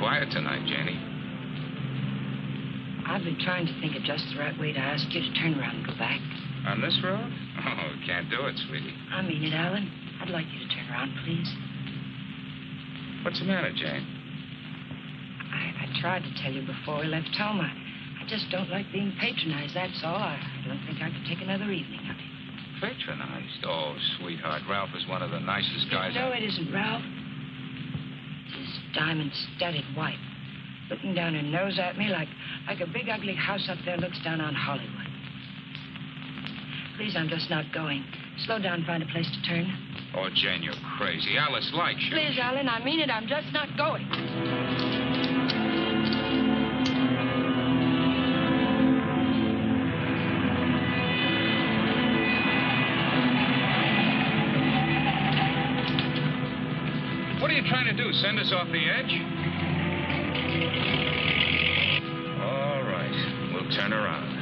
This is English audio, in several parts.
quiet tonight, Janie. I've been trying to think of just the right way to ask you to turn around and go back. On this road? Oh, can't do it, sweetie. I mean it, Alan. I'd like you to turn around, please. What's the matter, Jane? I tried to tell you before we left home. I just don't like being patronized, that's all. I don't think I could take another evening of it. Patronized? Oh, sweetheart, Ralph is one of the nicest guys. No, it isn't, Ralph. It's his diamond-studded wife, looking down her nose at me like a big, ugly house up there looks down on Hollywood. Please, I'm just not going. Slow down, find a place to turn. Oh, Jane, you're crazy. Alice likes you. Please, Alan, I mean it. I'm just not going. What are you trying to do, send us off the edge? All right, we'll turn around.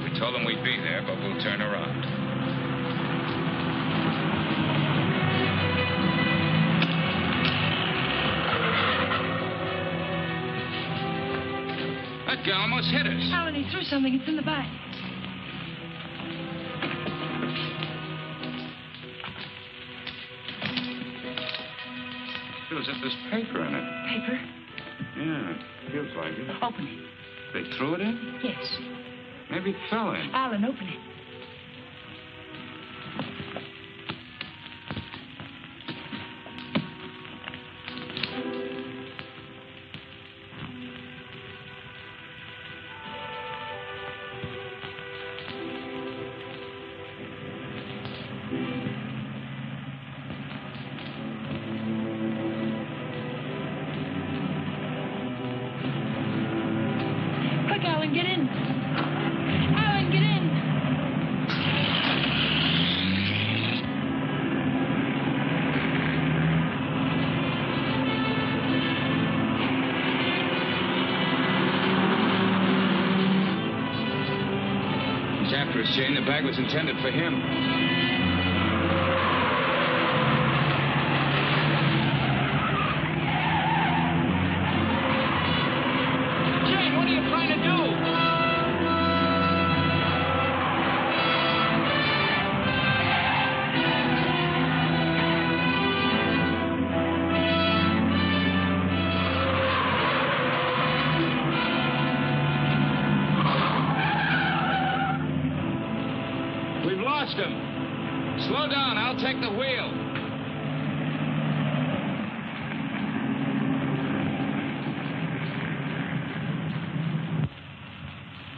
We told them we'd be there, but we'll turn around. That guy almost hit us. Alan, he threw something. It's in the back. Feels as if there's paper in it. Paper? Yeah, feels like it. Open it. They threw it in? Yes. Maybe it fell in. Alan, open it. Alan, get in. Alan, get in. He's after us, Jane. The bag was intended for him. Slow down. I'll take the wheel.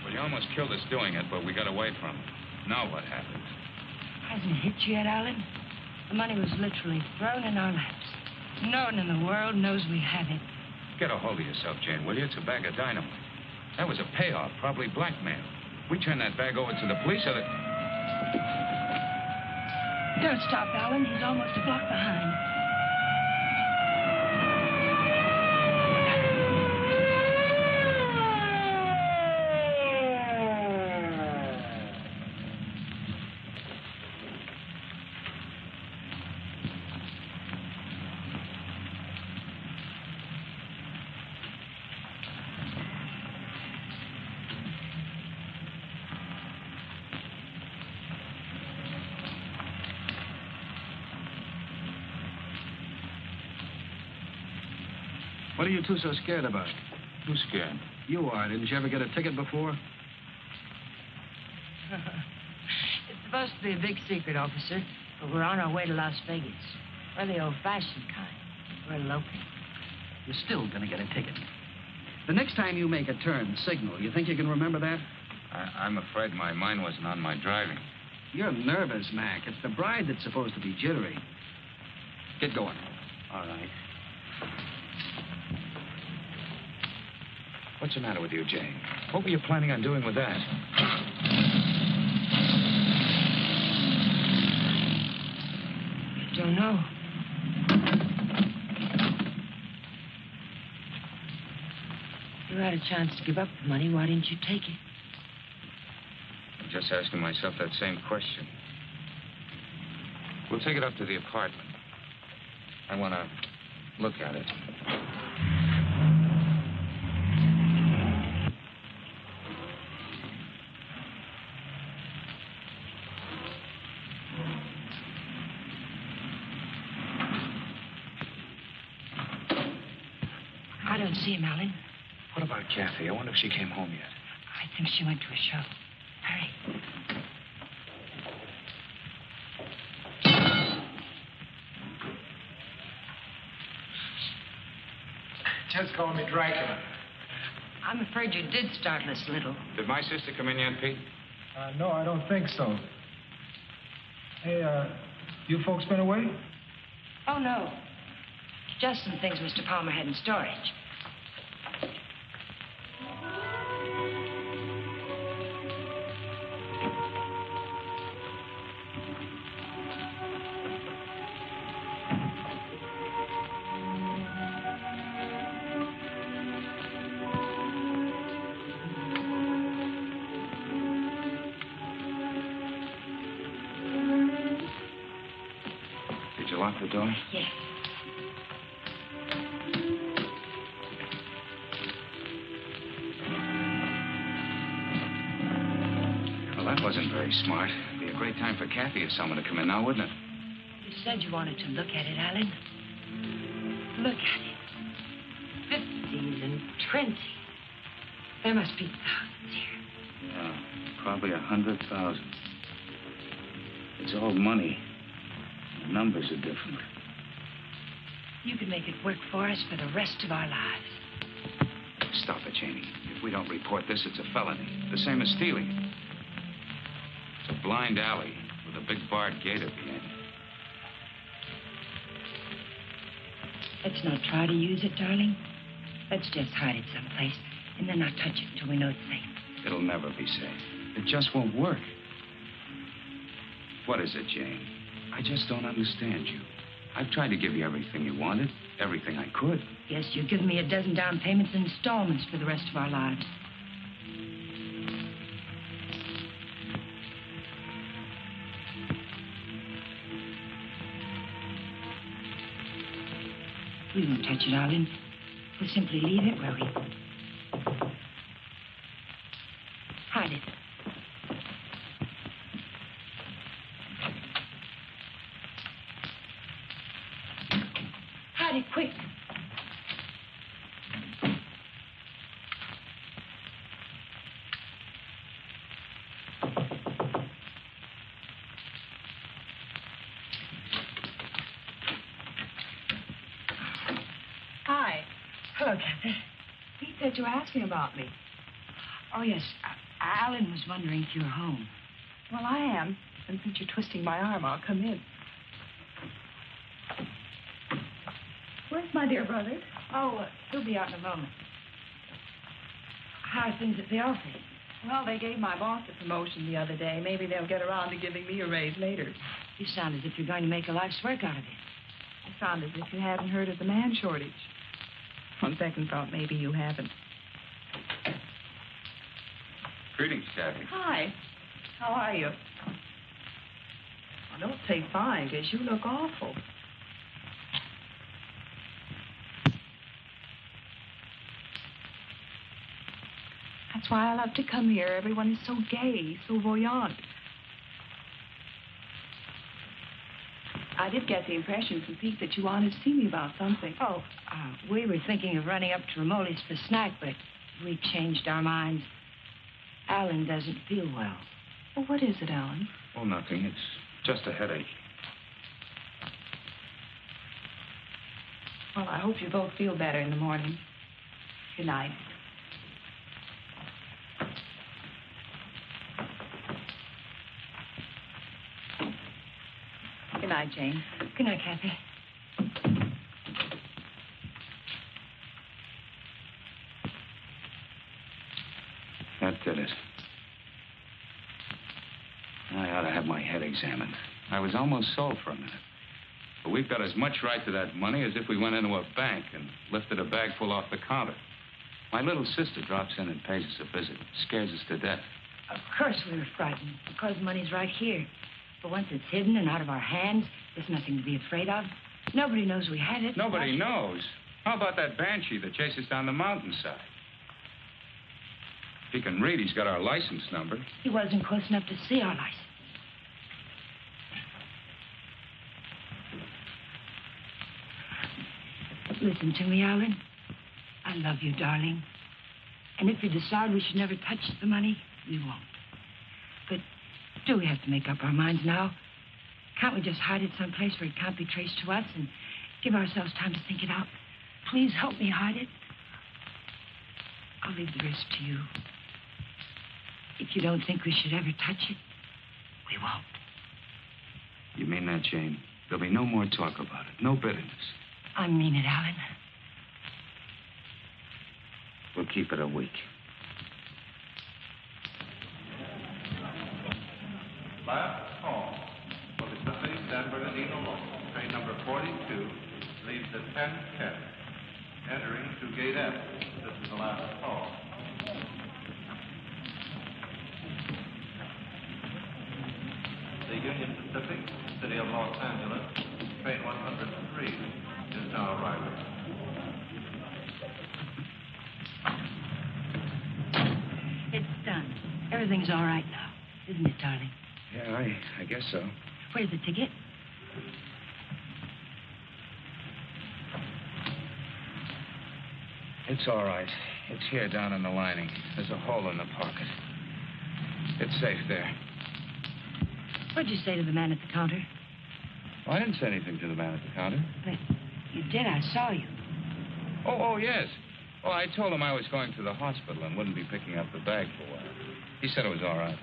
Well, you almost killed us doing it, but we got away from it. Now what happened? Hasn't it hit you yet, Alan? The money was literally thrown in our laps. No one in the world knows we have it. Get a hold of yourself, Jane, will you? It's a bag of dynamite. That was a payoff, probably blackmail. We turn that bag over to the police, or the... Don't stop, Alan. He's almost a block behind. What are you two so scared about? Who's scared? You are. Didn't you ever get a ticket before? It's supposed to be a big secret, officer, but we're on our way to Las Vegas. We're the old-fashioned kind. We're eloping. You're still going to get a ticket. The next time you make a turn, signal. You think you can remember that? I'm afraid my mind wasn't on my driving. You're nervous, Mac. It's the bride that's supposed to be jittery. Get going. All right. What's the matter with you, Jane? What were you planning on doing with that? Don't know. You had a chance to give up the money. Why didn't you take it? I'm just asking myself that same question. We'll take it up to the apartment. I want to look at it. see him, Alan. What about Kathy? I wonder if she came home yet. I think she went to a show. Hurry. Just call me Dracula. I'm afraid you did startle us a little. Did my sister come in yet, Pete? No, I don't think so. Hey, you folks been away? Oh, no. Just some things Mr. Palmer had in storage. Did you lock the door? Yes. Well, that wasn't very smart. It'd be a great time for Kathy or someone to come in now, wouldn't it? You said you wanted to look at it, Alan. Look at it. 50s and 20s. There must be thousands here. Yeah, probably 100,000. It's all money. The numbers are different. You could make it work for us for the rest of our lives. Stop it, Janie. If we don't report this, it's a felony. The same as stealing. It's a blind alley with a big barred gate at the end. Let's not try to use it, darling. Let's just hide it someplace and then not touch it until we know it's safe. It'll never be safe. It just won't work. What is it, Jane? I just don't understand you. I've tried to give you everything you wanted, everything I could. Yes, you've given me a dozen down payments in installments for the rest of our lives. We won't touch it, darling. We'll simply leave it where we... Hide it. Hide it, quick. Hi. Hello, Kathy. Pete said you were asking about me. Oh, yes. Alan was wondering if you were home. Well, I am. And since you're twisting my arm, I'll come in. Where's my dear brother? Oh, he'll be out in a moment. How are things at the office? Well, they gave my boss a promotion the other day. Maybe they'll get around to giving me a raise later. You sound as if you're going to make a life's work out of it. You sound as if you hadn't heard of the man shortage. On second thought, maybe you haven't. Greetings, Kathy. Hi. How are you? Well, don't say fine, because you look awful. That's why I love to come here. Everyone is so gay, so voyant. I did get the impression from Pete that you wanted to see me about something. Oh, we were thinking of running up to Ramoli's for a snack, but we changed our minds. Alan doesn't feel well. Well, what is it, Alan? Oh, nothing. It's just a headache. Well, I hope you both feel better in the morning. Good night. Good night, Jane. Good night, Kathy. That did it. I ought to have my head examined. I was almost sold for a minute. But we've got as much right to that money as if we went into a bank and lifted a bag full off the counter. My little sister drops in and pays us a visit. Scares us to death. Of course we were frightened, because money's right here. But once it's hidden and out of our hands, there's nothing to be afraid of. Nobody knows we had it. Nobody knows. How about that banshee that chases down the mountainside? If he can read, he's got our license number. He wasn't close enough to see our license. Listen to me, Alan. I love you, darling. And if we decide we should never touch the money, we won't. But do we have to make up our minds now? Can't we just hide it someplace where it can't be traced to us and give ourselves time to think it out? Please help me hide it. I'll leave the rest to you. If you don't think we should ever touch it, we won't. You mean that, Jane? There'll be no more talk about it. No bitterness. I mean it, Alan. We'll keep it a week. Last call for the City San Bernardino Local. Train number 42 leaves at 10:10. Entering to Gate F. This is the last call. The Union Pacific, City of Los Angeles, train 103 is now arriving. It's done. Everything's all right now, isn't it, darling? Yeah, I guess so. Where's the ticket? It's all right. It's here down in the lining. There's a hole in the pocket. It's safe there. What'd you say to the man at the counter? Well, I didn't say anything to the man at the counter. But you did. I saw you. Oh, yes. Well, I told him I was going to the hospital and wouldn't be picking up the bag for a while. He said it was all right.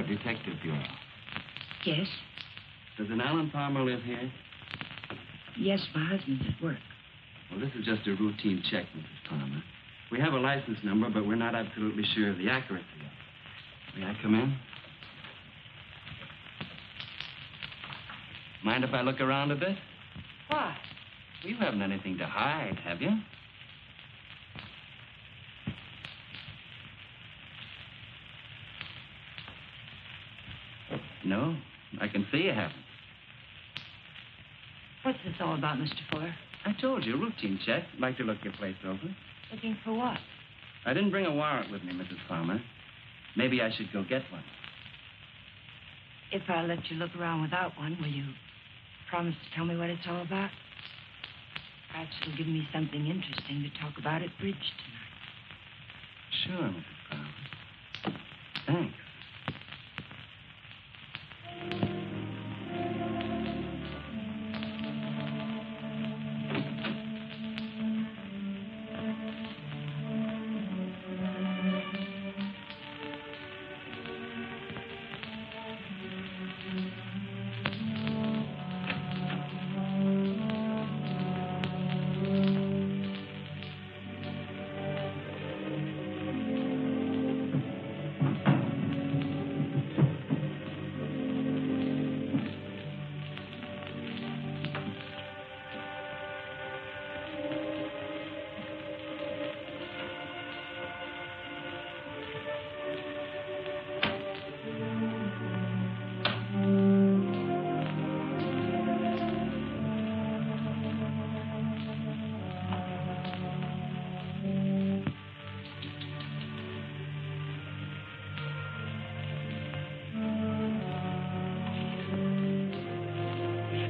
Detective Bureau. Yes? Does an Alan Palmer live here? Yes, my husband's at work. Well, this is just a routine check, Mrs. Palmer. We have a license number, but we're not absolutely sure of the accuracy of it. May I come in? Mind if I look around a bit? Why? You haven't anything to hide, have you? No, I can see you haven't. What's this all about, Mr. Fuller? I told you, routine check. Like to look your place over. Looking for what? I didn't bring a warrant with me, Mrs. Palmer. Maybe I should go get one. If I let you look around without one, will you promise to tell me what it's all about? Perhaps it'll give me something interesting to talk about at bridge tonight. Sure, Mrs. Palmer. Thanks.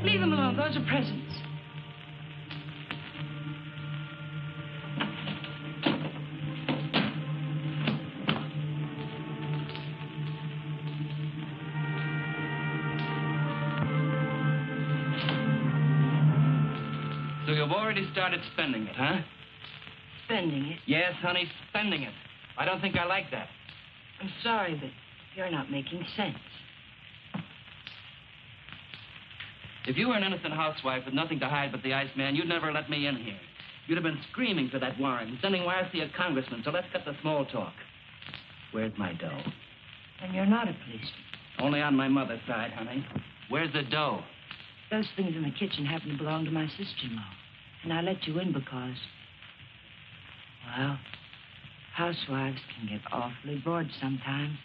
Leave them alone. Those are presents. So you've already started spending it, huh? Spending it. Yes, honey, spending it. I don't think I like that. I'm sorry, but you're not making sense. If you were an innocent housewife with nothing to hide but the Iceman, you'd never let me in here. You'd have been screaming for that warrant and sending wires to your congressman, so let's cut the small talk. Where's my dough? And you're not a policeman. Only on my mother's side, honey. Where's the dough? Those things in the kitchen happen to belong to my sister-in-law. And I let you in because, well, housewives can get awfully bored sometimes.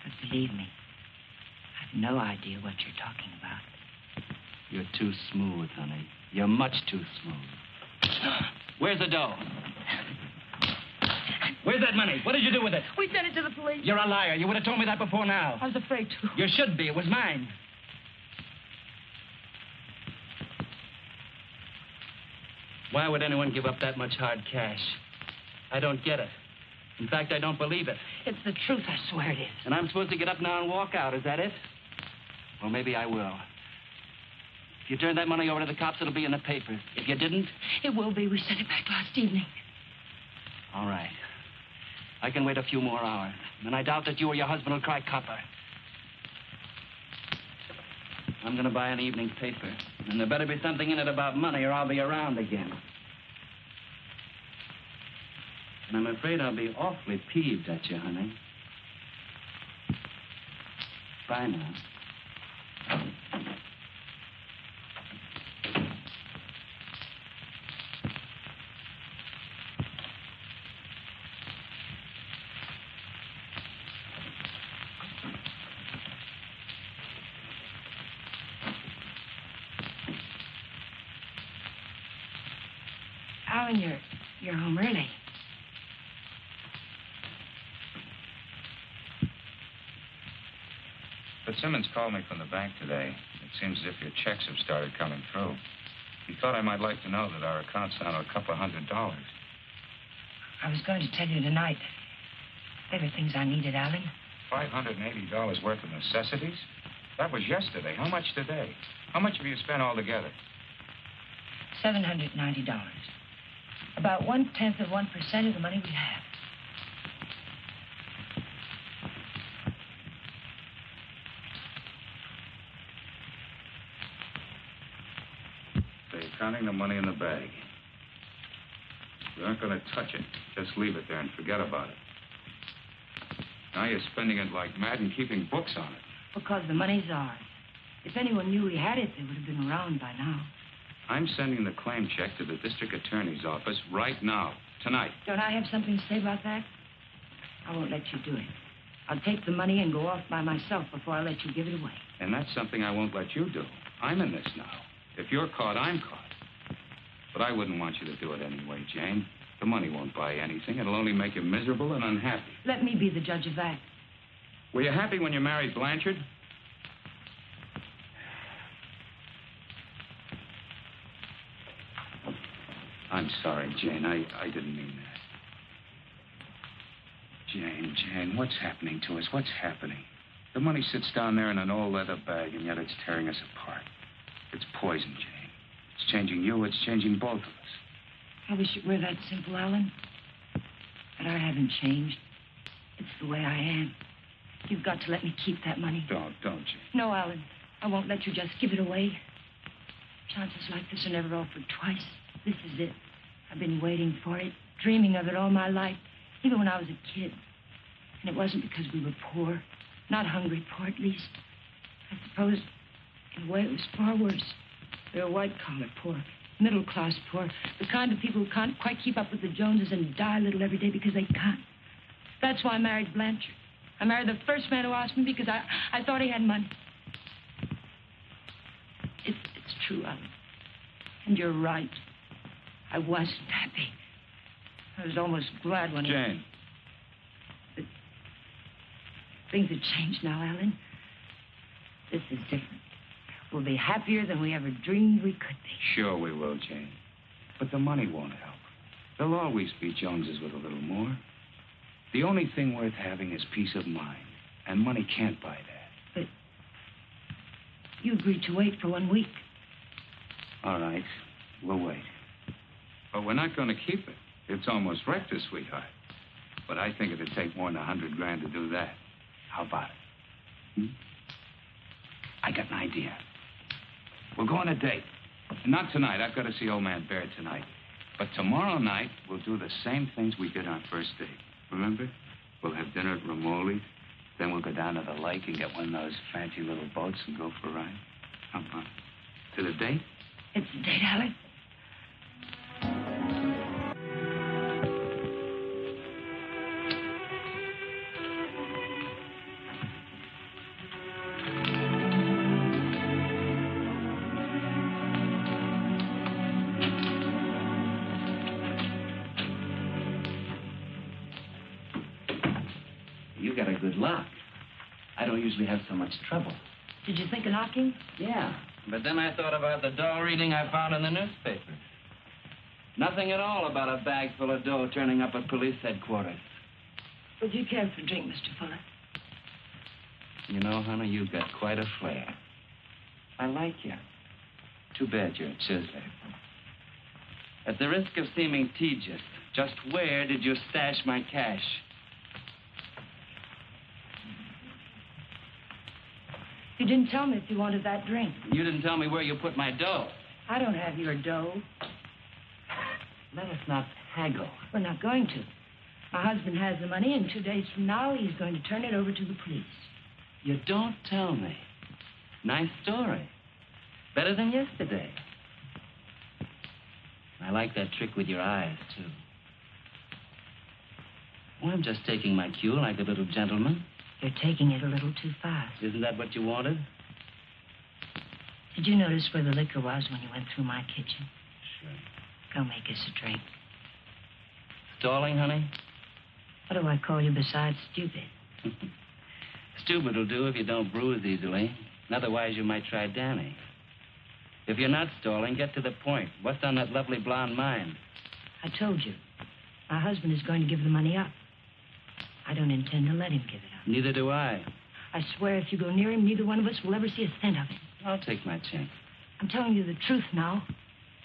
But believe me, I've no idea what you're talking about. You're too smooth, honey. You're much too smooth. Where's the dough? Where's that money? What did you do with it? We sent it to the police. You're a liar. You would have told me that before now. I was afraid to. You should be. It was mine. Why would anyone give up that much hard cash? I don't get it. In fact, I don't believe it. It's the truth, I swear it is. And I'm supposed to get up now and walk out. Is that it? Well, maybe I will. If you turn that money over to the cops, it'll be in the papers. If you didn't... It will be. We sent it back last evening. All right. I can wait a few more hours. And I doubt that you or your husband will cry copper. I'm going to buy an evening paper. And there better be something in it about money or I'll be around again. And I'm afraid I'll be awfully peeved at you, honey. Bye now. Alan, you're home early. Fitzsimmons called me from the bank today. It seems as if your checks have started coming through. He thought I might like to know that our account's down to a couple of $100. I was going to tell you tonight. They were things I needed, Alan. $580 worth of necessities? That was yesterday. How much today? How much have you spent altogether? $790. About 1/10 of 1% of the money we have. They're counting the money in the bag. You aren't going to touch it. Just leave it there and forget about it. Now you're spending it like mad and keeping books on it. Because the money's ours. If anyone knew we had it, they would have been around by now. I'm sending the claim check to the district attorney's office right now, tonight. Don't I have something to say about that? I won't let you do it. I'll take the money and go off by myself before I let you give it away. And that's something I won't let you do. I'm in this now. If you're caught, I'm caught. But I wouldn't want you to do it anyway, Jane. The money won't buy anything. It'll only make you miserable and unhappy. Let me be the judge of that. Were you happy when you married Blanchard? I'm sorry, Jane. I didn't mean that. Jane, what's happening to us? What's happening? The money sits down there in an old leather bag, and yet it's tearing us apart. It's poison, Jane. It's changing you. It's changing both of us. I wish it were that simple, Alan. But I haven't changed. It's the way I am. You've got to let me keep that money. Don't, Jane. No, Alan. I won't let you just give it away. Chances like this are never offered twice. This is it. I've been waiting for it, dreaming of it all my life, even when I was a kid. And it wasn't because we were poor. Not hungry poor, at least. I suppose, in a way, it was far worse. We were white-collar poor, middle-class poor, the kind of people who can't quite keep up with the Joneses and die a little every day because they can't. That's why I married Blanchard. I married the first man who asked me because I thought he had money. It's true, Alan. And you're right. I wasn't happy. I was almost glad when Jane. But things have changed now, Alan. This is different. We'll be happier than we ever dreamed we could be. Sure we will, Jane. But the money won't help. There'll always be Joneses with a little more. The only thing worth having is peace of mind. And money can't buy that. But you agreed to wait for 1 week. All right. We'll wait. But we're not going to keep it. It's almost reckless, sweetheart. But I think it'd take more than $100,000 to do that. How about it? I got an idea. We'll go on a date. Not tonight. I've got to see old man Baird tonight. But tomorrow night, we'll do the same things we did on first date. Remember? We'll have dinner at Romoli's, Then we'll go down to the lake and get one of those fancy little boats and go for a ride. Come on. To the date? It's the date, Alec. You got a good lock. I don't usually have so much trouble. Did you think of knocking? Yeah, but then I thought about the dough reading I found in the newspaper. Nothing at all about a bag full of dough turning up at police headquarters. Would you care for a drink, Mr. Fuller? You know, honey, you've got quite a flair. I like you. Too bad you're a chiseler. At the risk of seeming tedious, just where did you stash my cash? You didn't tell me if you wanted that drink. You didn't tell me where you put my dough. I don't have your dough. Let us not haggle. We're not going to. My husband has the money, and 2 days from now, he's going to turn it over to the police. You don't tell me. Nice story. Better than yesterday. I like that trick with your eyes, too. Well, I'm just taking my cue like a little gentleman. You're taking it a little too fast. Isn't that what you wanted? Did you notice where the liquor was when you went through my kitchen? Sure. Go make us a drink. Stalling, honey? What do I call you besides stupid? Stupid will do if you don't bruise easily. Otherwise, you might try Danny. If you're not stalling, get to the point. What's on that lovely blonde mind? I told you. My husband is going to give the money up. I don't intend to let him give it up. Neither do I. I swear if you go near him, neither one of us will ever see a cent of it. I'll take my chance. I'm telling you the truth now.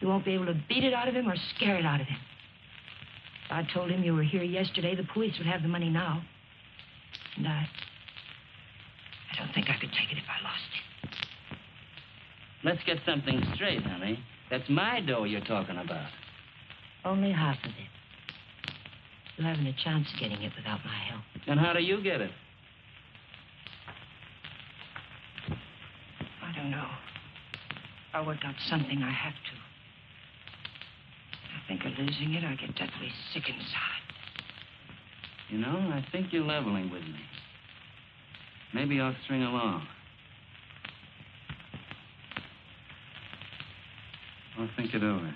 You won't be able to beat it out of him or scare it out of him. If I told him you were here yesterday, the police would have the money now. And I don't think I could take it if I lost it. Let's get something straight, honey. That's my dough you're talking about. Only half of it. You haven't a chance of getting it without my help. And how do you get it? I don't know. I'll work out something. I have to. I think of losing it, I get deathly sick inside. You know, I think you're leveling with me. Maybe I'll string along. I'll think it over.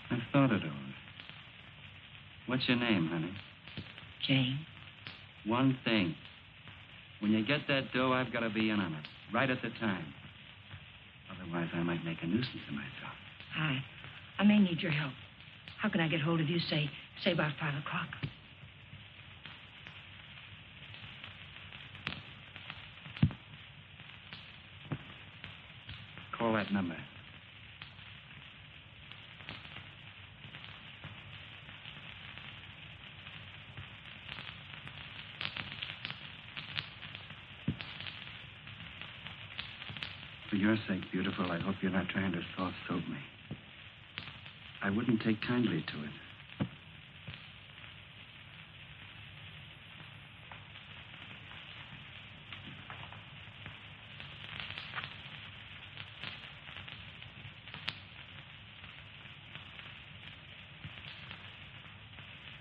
I've thought it over. What's your name, honey? Jane? One thing. When you get that dough, I've got to be in on it. Right at the time. Otherwise, I might make a nuisance of myself. I may need your help. How can I get hold of you, say about 5 o'clock? Call that number. For your sake, beautiful, I hope you're not trying to soft soap me. I wouldn't take kindly to it.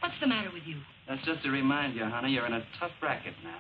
What's the matter with you? That's just to remind you, honey, you're in a tough racket now.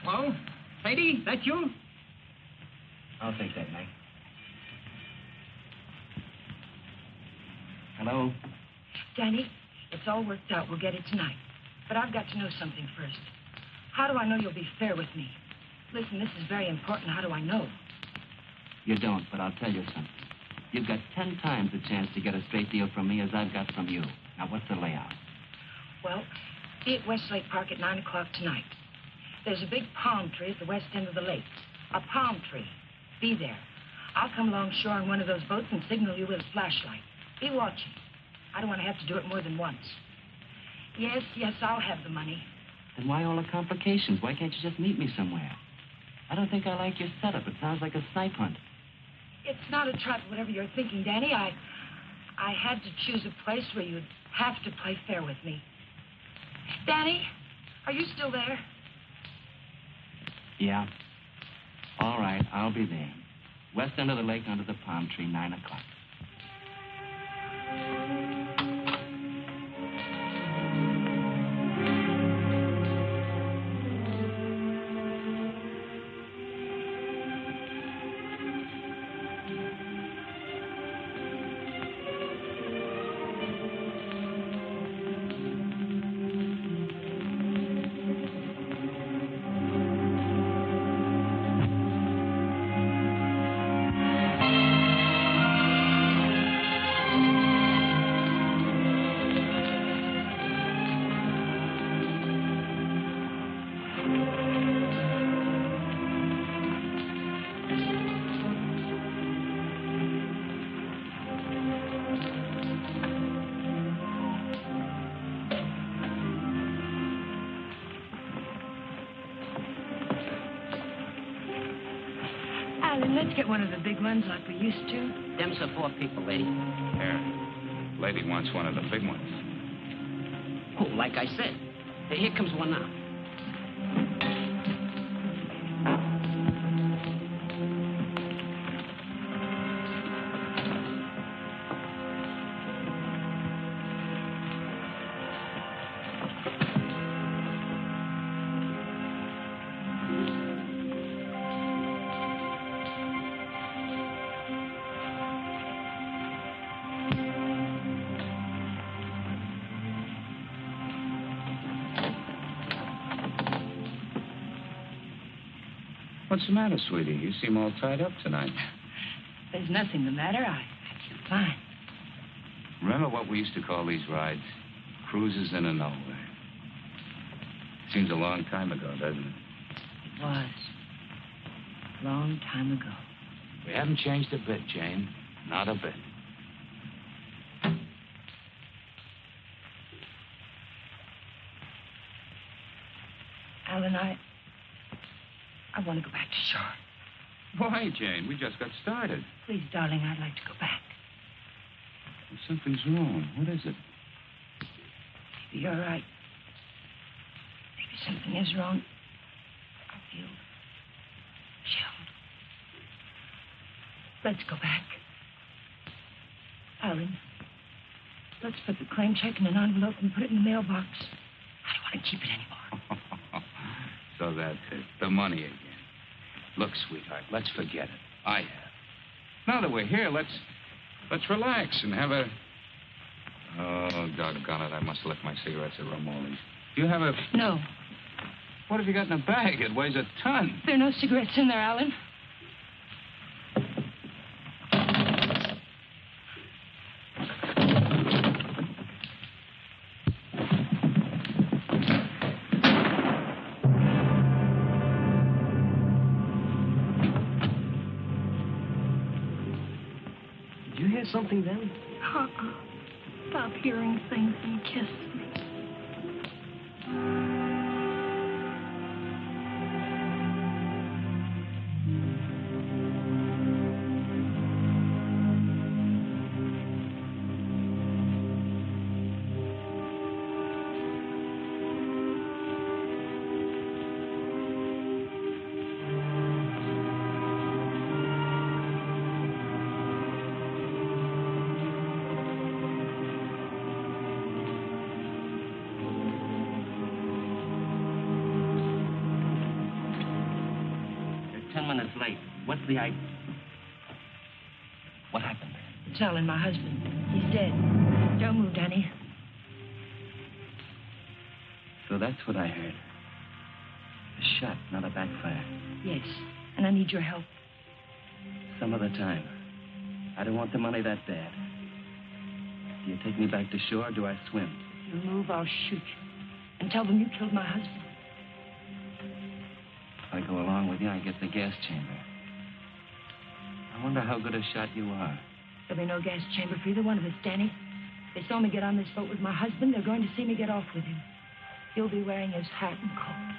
Hello? Sadie, that you? I'll take that, Mike. Hello? Danny, it's all worked out. We'll get it tonight. But I've got to know something first. How do I know you'll be fair with me? Listen, this is very important. How do I know? You don't, but I'll tell you something. You've got 10 times the chance to get a straight deal from me as I've got from you. Now, what's the layout? Well, be at Westlake Park at 9 o'clock tonight. There's a big palm tree at the west end of the lake. A palm tree. Be there. I'll come along shore on one of those boats and signal you with a flashlight. Be watching. I don't want to have to do it more than once. Yes, I'll have the money. Then why all the complications? Why can't you just meet me somewhere? I don't think I like your setup. It sounds like a snipe hunt. It's not a trap, whatever you're thinking, Danny. I had to choose a place where you'd have to play fair with me. Danny, are you still there? Yeah. All right, I'll be there. West end of the lake under the palm tree, 9 o'clock. Alan, let's get one of the big ones like we used to. Them's the 4 people, lady. Here. Lady wants one of the big ones. Oh, like I said. Here comes one now. What's the matter, sweetie? You seem all tied up tonight. There's nothing the matter. I feel fine. Remember what we used to call these rides? Cruises into nowhere. Seems a long time ago, doesn't it? It was. A long time ago. We haven't changed a bit, Jane. Not a bit. Alan, I want to go back to shore. Why, Jane? We just got started. Please, darling, I'd like to go back. Well, something's wrong. What is it? Maybe you're right. Maybe something is wrong. I feel chilled. Let's go back. Alan, let's put the claim check in an envelope and put it in the mailbox. I don't want to keep it anymore. So that's it. The money again. Look, sweetheart, let's forget it. I have. Now that we're here, let's relax and have a... Oh, doggone it. I must have left my cigarettes at Romoli's. Do you have a... No. What have you got in the bag? It weighs a ton. There are no cigarettes in there, Alan. Did you hear something then? Stop hearing things and kiss me. Late. What's the idea? What happened? It's Alan, my husband. He's dead. Don't move, Danny. that's what I heard. A shot, not a backfire. Yes, and I need your help. Some other time. I don't want the money that bad. Do you take me back to shore, or do I swim? If you move, I'll shoot you. And tell them you killed my husband. If I go along with you, I get the gas chamber. I wonder how good a shot you are. There'll be no gas chamber for either one of us, Danny. They saw me get on this boat with my husband. They're going to see me get off with him. He'll be wearing his hat and coat.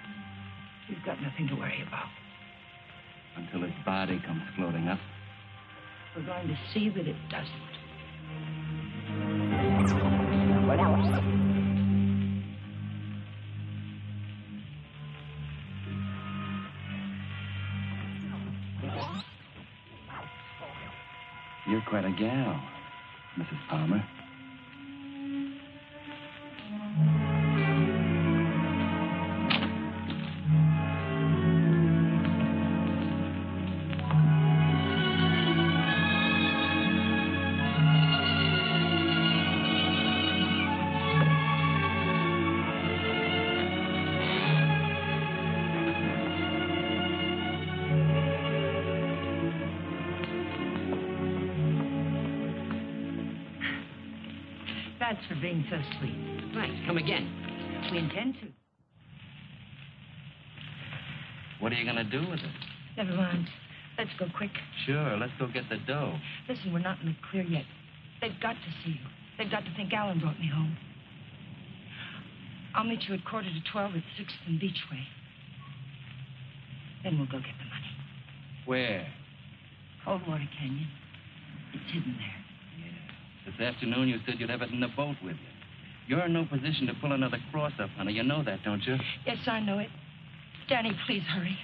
You've got nothing to worry about. Until his body comes floating up. We're going to see that it doesn't. You're quite a gal, Mrs. Palmer. Thanks for being so sweet. Thanks. Come again. We intend to. What are you going to do with it? Never mind. Let's go quick. Sure, let's go get the dough. Listen, we're not in the clear yet. They've got to see you. They've got to think Alan brought me home. I'll meet you at 11:45 at 6th and Beachway. Then we'll go get the money. Where? Coldwater Canyon. It's hidden there. This afternoon, you said you'd have it in the boat with you. You're in no position to pull another cross-up, honey. You know that, don't you? Yes, I know it. Danny, please hurry.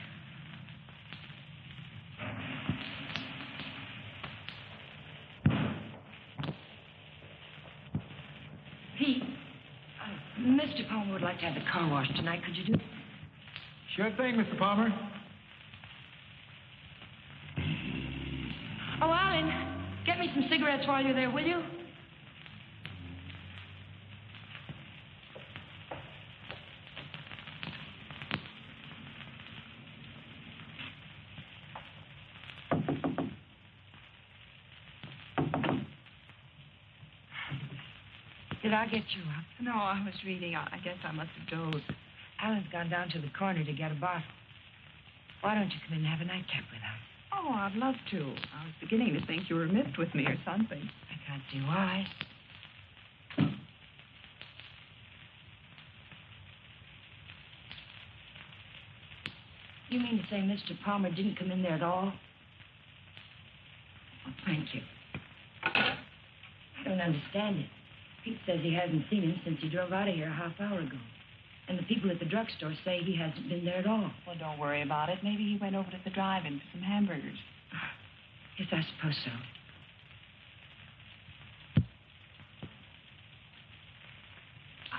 Pete, Mr. Palmer would like to have the car washed tonight. Could you do it? Sure thing, Mr. Palmer. Oh, Alan, get me some cigarettes while you're there, will you? Did I get you up? No, I was reading. I guess I must have dozed. Alan's gone down to the corner to get a bottle. Why don't you come in and have a nightcap with us? Oh, I'd love to. I was beginning to think you were miffed with me or something. I can't see why. You mean to say Mr. Palmer didn't come in there at all? Oh, thank you. I don't understand it. Pete says he hasn't seen him since he drove out of here a half hour ago. And the people at the drugstore say he hasn't been there at all. Well, don't worry about it. Maybe he went over to the drive-in for some hamburgers. Yes, I suppose so.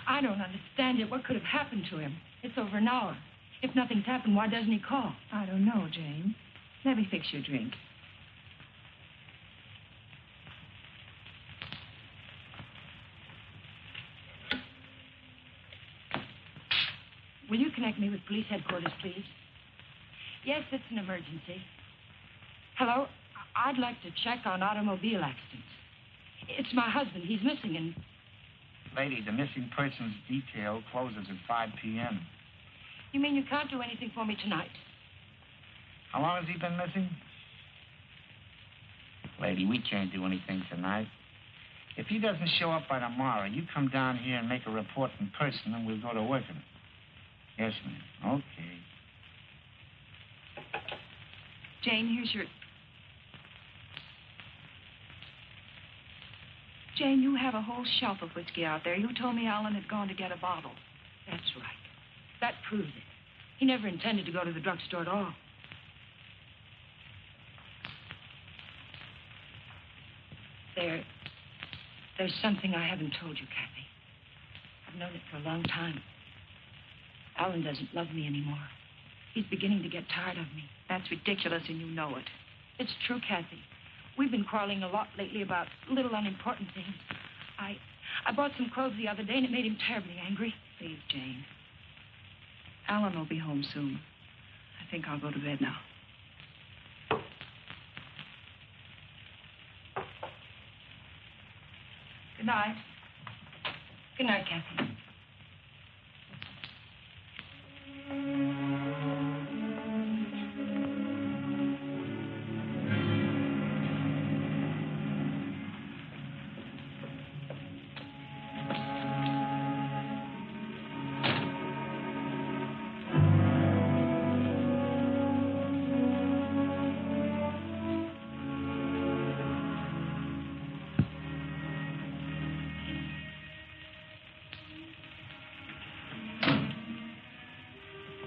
I don't understand it. What could have happened to him? It's over an hour. If nothing's happened, why doesn't he call? I don't know, Jane. Let me fix your drink. Will you connect me with police headquarters, please? Yes, it's an emergency. Hello? I'd like to check on automobile accidents. It's my husband. He's missing and... Lady, the missing persons detail closes at 5 p.m. You mean you can't do anything for me tonight? How long has he been missing? Lady, we can't do anything tonight. If he doesn't show up by tomorrow, you come down here and make a report in person, and we'll go to work on it. Yes, ma'am. Okay. Jane, here's your... Jane, you have a whole shelf of whiskey out there. You told me Alan had gone to get a bottle. That's right. That proves it. He never intended to go to the drugstore at all. There's something I haven't told you, Kathy. I've known it for a long time. Alan doesn't love me anymore. He's beginning to get tired of me. That's ridiculous, and you know it. It's true, Kathy. We've been quarreling a lot lately about little unimportant things. I bought some clothes the other day, and it made him terribly angry. Please, Jane. Alan will be home soon. I think I'll go to bed now. Good night. Good night, Kathy.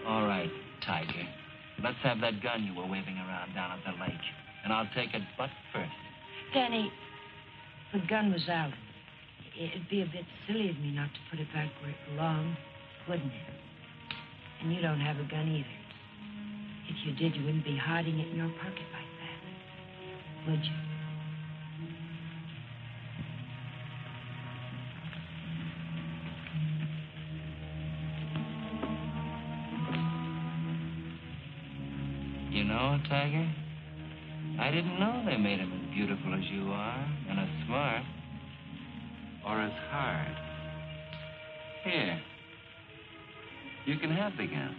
All right, Tiger. Let's have that gun you were waving around down at the lake. And I'll take it butt first. Danny, the gun was out. It'd be a bit silly of me not to put it back where it belonged, wouldn't it? And you don't have a gun either. If you did, you wouldn't be hiding it in your pocket like that, would you? You know, Tiger, I didn't know they made him as beautiful as you are, and as smart, or as hard. Here, you can have the gun.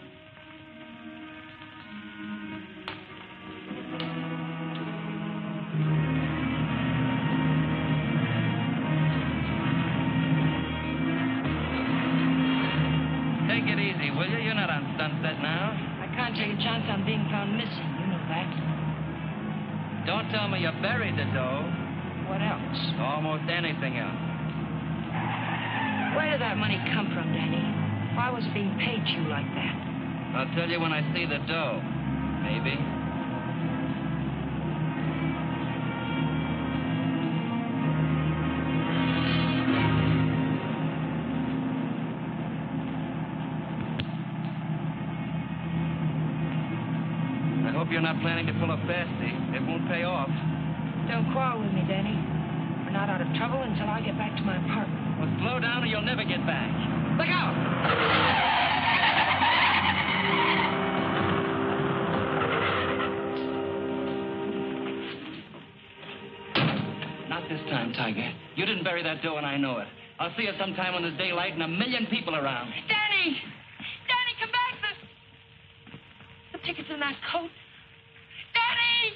Take it easy, will you? You're not on Sunset now. I can't take a chance on being found missing. You know that. Don't tell me you buried the dough. What else? Almost anything else. Where did that money come from, Danny? Why was it being paid to you like that? I'll tell you when I see the dough. Maybe. I hope you're not planning to pull a fastie. It won't pay off. Don't quarrel with me, Danny. We're not out of trouble until I get back to my apartment. Well, slow down or you'll never get back. Look out! Not this time, Tiger. You didn't bury that dough, and I know it. I'll see you sometime when there's daylight and a million people around. Danny! Danny, come back! The ticket's in that coat. Danny!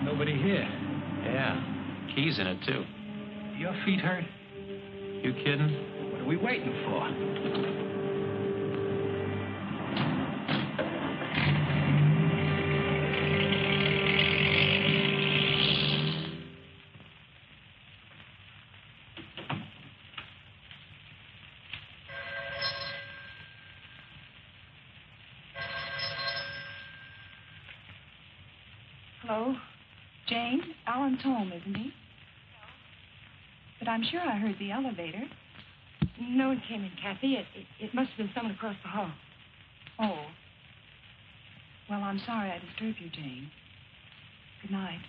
Nobody here. Yeah. Keys in it, too. Your feet hurt? You kidding? What are we waiting for? Hello? Jane? Alan's home, isn't he? No. But I'm sure I heard the elevator. No one came in, Kathy. It must have been someone across the hall. Oh. Well, I'm sorry I disturbed you, Jane. Good night.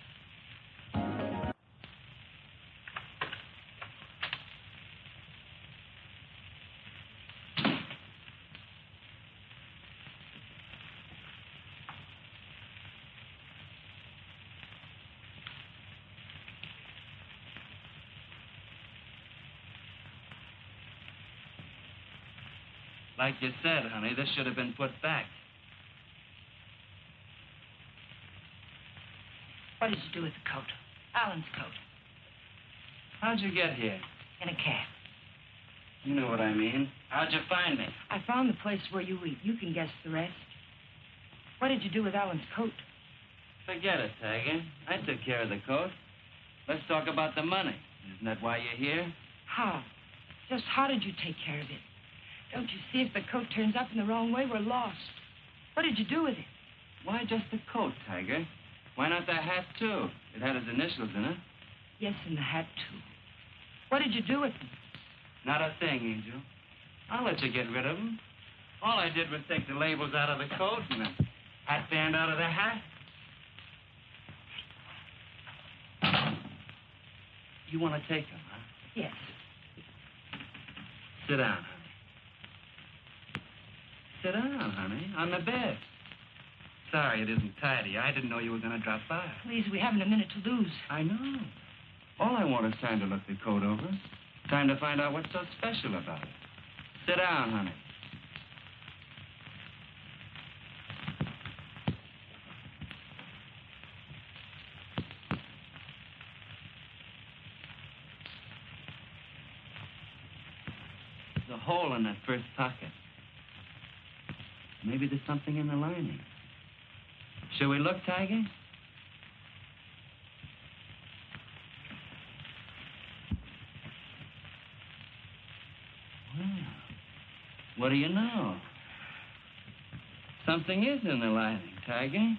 Like you said, honey, this should have been put back. What did you do with the coat? Alan's coat. How'd you get here? In a cab. You know what I mean. How'd you find me? I found the place where you eat. You can guess the rest. What did you do with Alan's coat? Forget it, Tiger. I took care of the coat. Let's talk about the money. Isn't that why you're here? How? Just how did you take care of it? Don't you see if the coat turns up in the wrong way, we're lost. What did you do with it? Why just the coat, Tiger? Why not the hat, too? It had his initials in it. Yes, and the hat, too. What did you do with them? Not a thing, Angel. I'll let you get rid of them. All I did was take the labels out of the coat and the hatband out of the hat. You want to take them, huh? Yes. Sit down, honey. Sit down, honey, on the bed. Sorry it isn't tidy. I didn't know you were going to drop by. Please, we haven't a minute to lose. I know. All I want is time to look the coat over. Time to find out what's so special about it. Sit down, honey. There's a hole in that first pocket. Maybe there's something in the lining. Shall we look, Tiger? Well, what do you know? Something is in the lining, Tiger.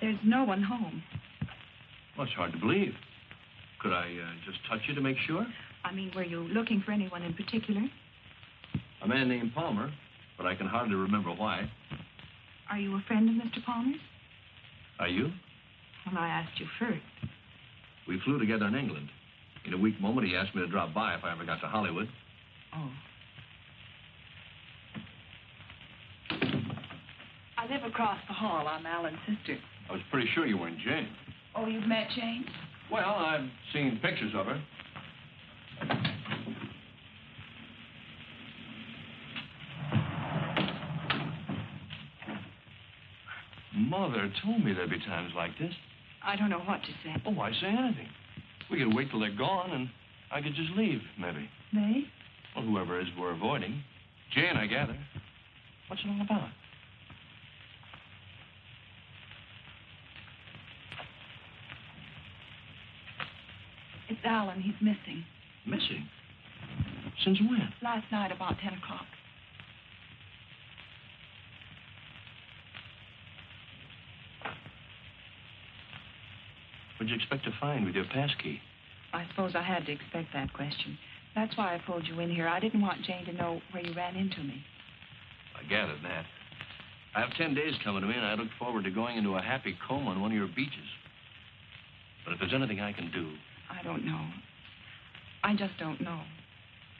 There's no one home. Well, it's hard to believe. Could I just touch you to make sure? I mean, were you looking for anyone in particular? A man named Palmer, but I can hardly remember why. Are you a friend of Mr. Palmer's? Are you? Well, I asked you first. We flew together in England. In a weak moment, he asked me to drop by if I ever got to Hollywood. Oh. I live across the hall. I'm Alan's sister. I was pretty sure you weren't Jane. Oh, you've met Jane? Well, I've seen pictures of her. Mother told me there'd be times like this. I don't know what to say. Oh, why say anything? We could wait till they're gone, and I could just leave, maybe. They? Well, whoever it is we're avoiding. Jane, I gather. What's it all about? It's Alan. He's missing. Missing? Since when? Last night about 10 o'clock. What'd you expect to find with your passkey? I suppose I had to expect that question. That's why I pulled you in here. I didn't want Jane to know where you ran into me. I gathered that. I have 10 days coming to me, and I look forward to going into a happy coma on one of your beaches. But if there's anything I can do... I don't know. I just don't know.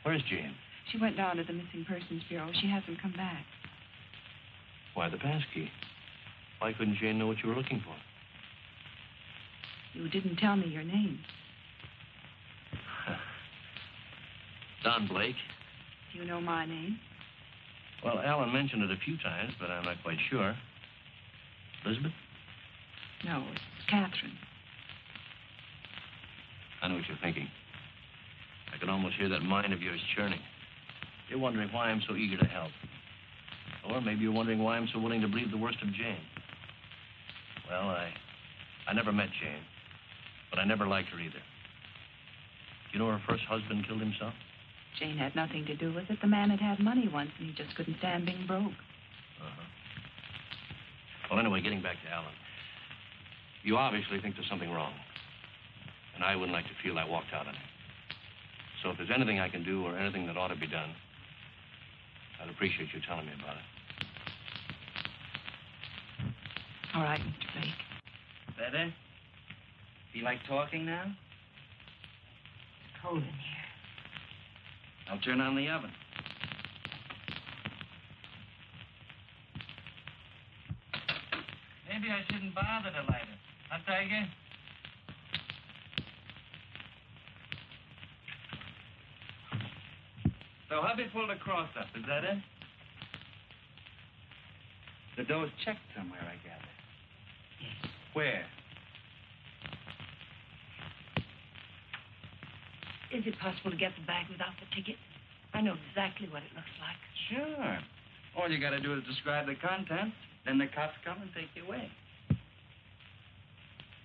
Where's Jane? She went down to the Missing Persons Bureau. She hasn't come back. Why the passkey? Why couldn't Jane know what you were looking for? You didn't tell me your name. Don Blake. Do you know my name? Well, Alan mentioned it a few times, but I'm not quite sure. Elizabeth? No, it's Catherine. I know what you're thinking. I can almost hear that mind of yours churning. You're wondering why I'm so eager to help. Or maybe you're wondering why I'm so willing to believe the worst of Jane. Well, I never met Jane, but I never liked her either. You know her first husband killed himself? Jane had nothing to do with it. The man had money once, and he just couldn't stand being broke. Uh-huh. Well, anyway, getting back to Alan. You obviously think there's something wrong. And I wouldn't like to feel I walked out on him. So if there's anything I can do or anything that ought to be done, I'd appreciate you telling me about it. All right, Mr. Blake. Better? Feel like talking now? It's cold in here. I'll turn on the oven. Maybe I shouldn't bother to light it. Huh, Tiger? So hubby pulled a cross up, is that it? The dough's checked somewhere, I gather. Yes. Where? Is it possible to get the bag without the ticket? I know exactly what it looks like. Sure. All you gotta do is describe the contents. Then the cops come and take you away.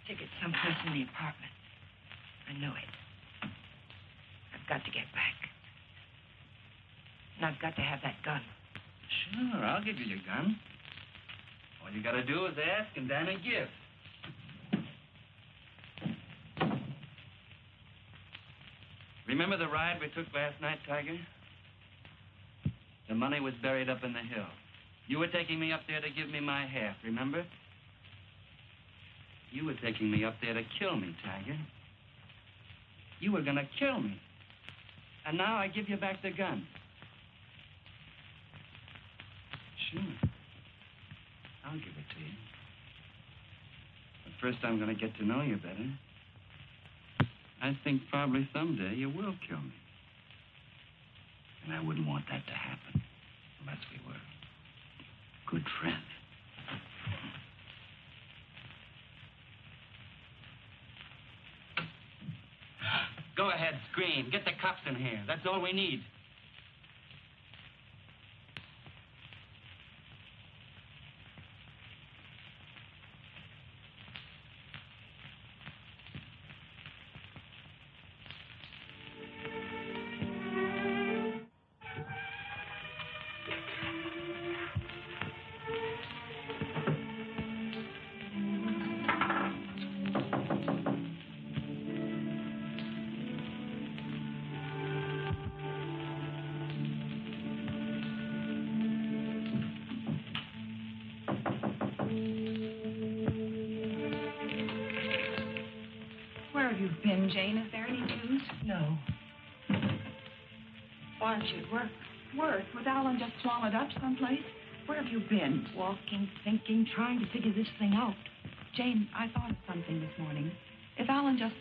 Ticket's someplace in the apartment. I know it. I've got to get back. And I've got to have that gun. Sure, I'll give you your gun. All you gotta do is ask and Danny give. Remember the ride we took last night, Tiger? The money was buried up in the hill. You were taking me up there to give me my half, remember? You were taking me up there to kill me, Tiger. You were gonna kill me. And now I give you back the gun. Sure. I'll give it to you. But first I'm gonna get to know you better. I think probably someday you will kill me. And I wouldn't want that to happen unless we were good friends. Go ahead, scream. Get the cops in here. That's all we need. Where have you been, Jane? Is there any news? No. Why aren't you at work? Work? Was Alan just swallowed up someplace? Where have you been? Walking, thinking, trying to figure this thing out. Jane, I thought of something this morning. If Alan just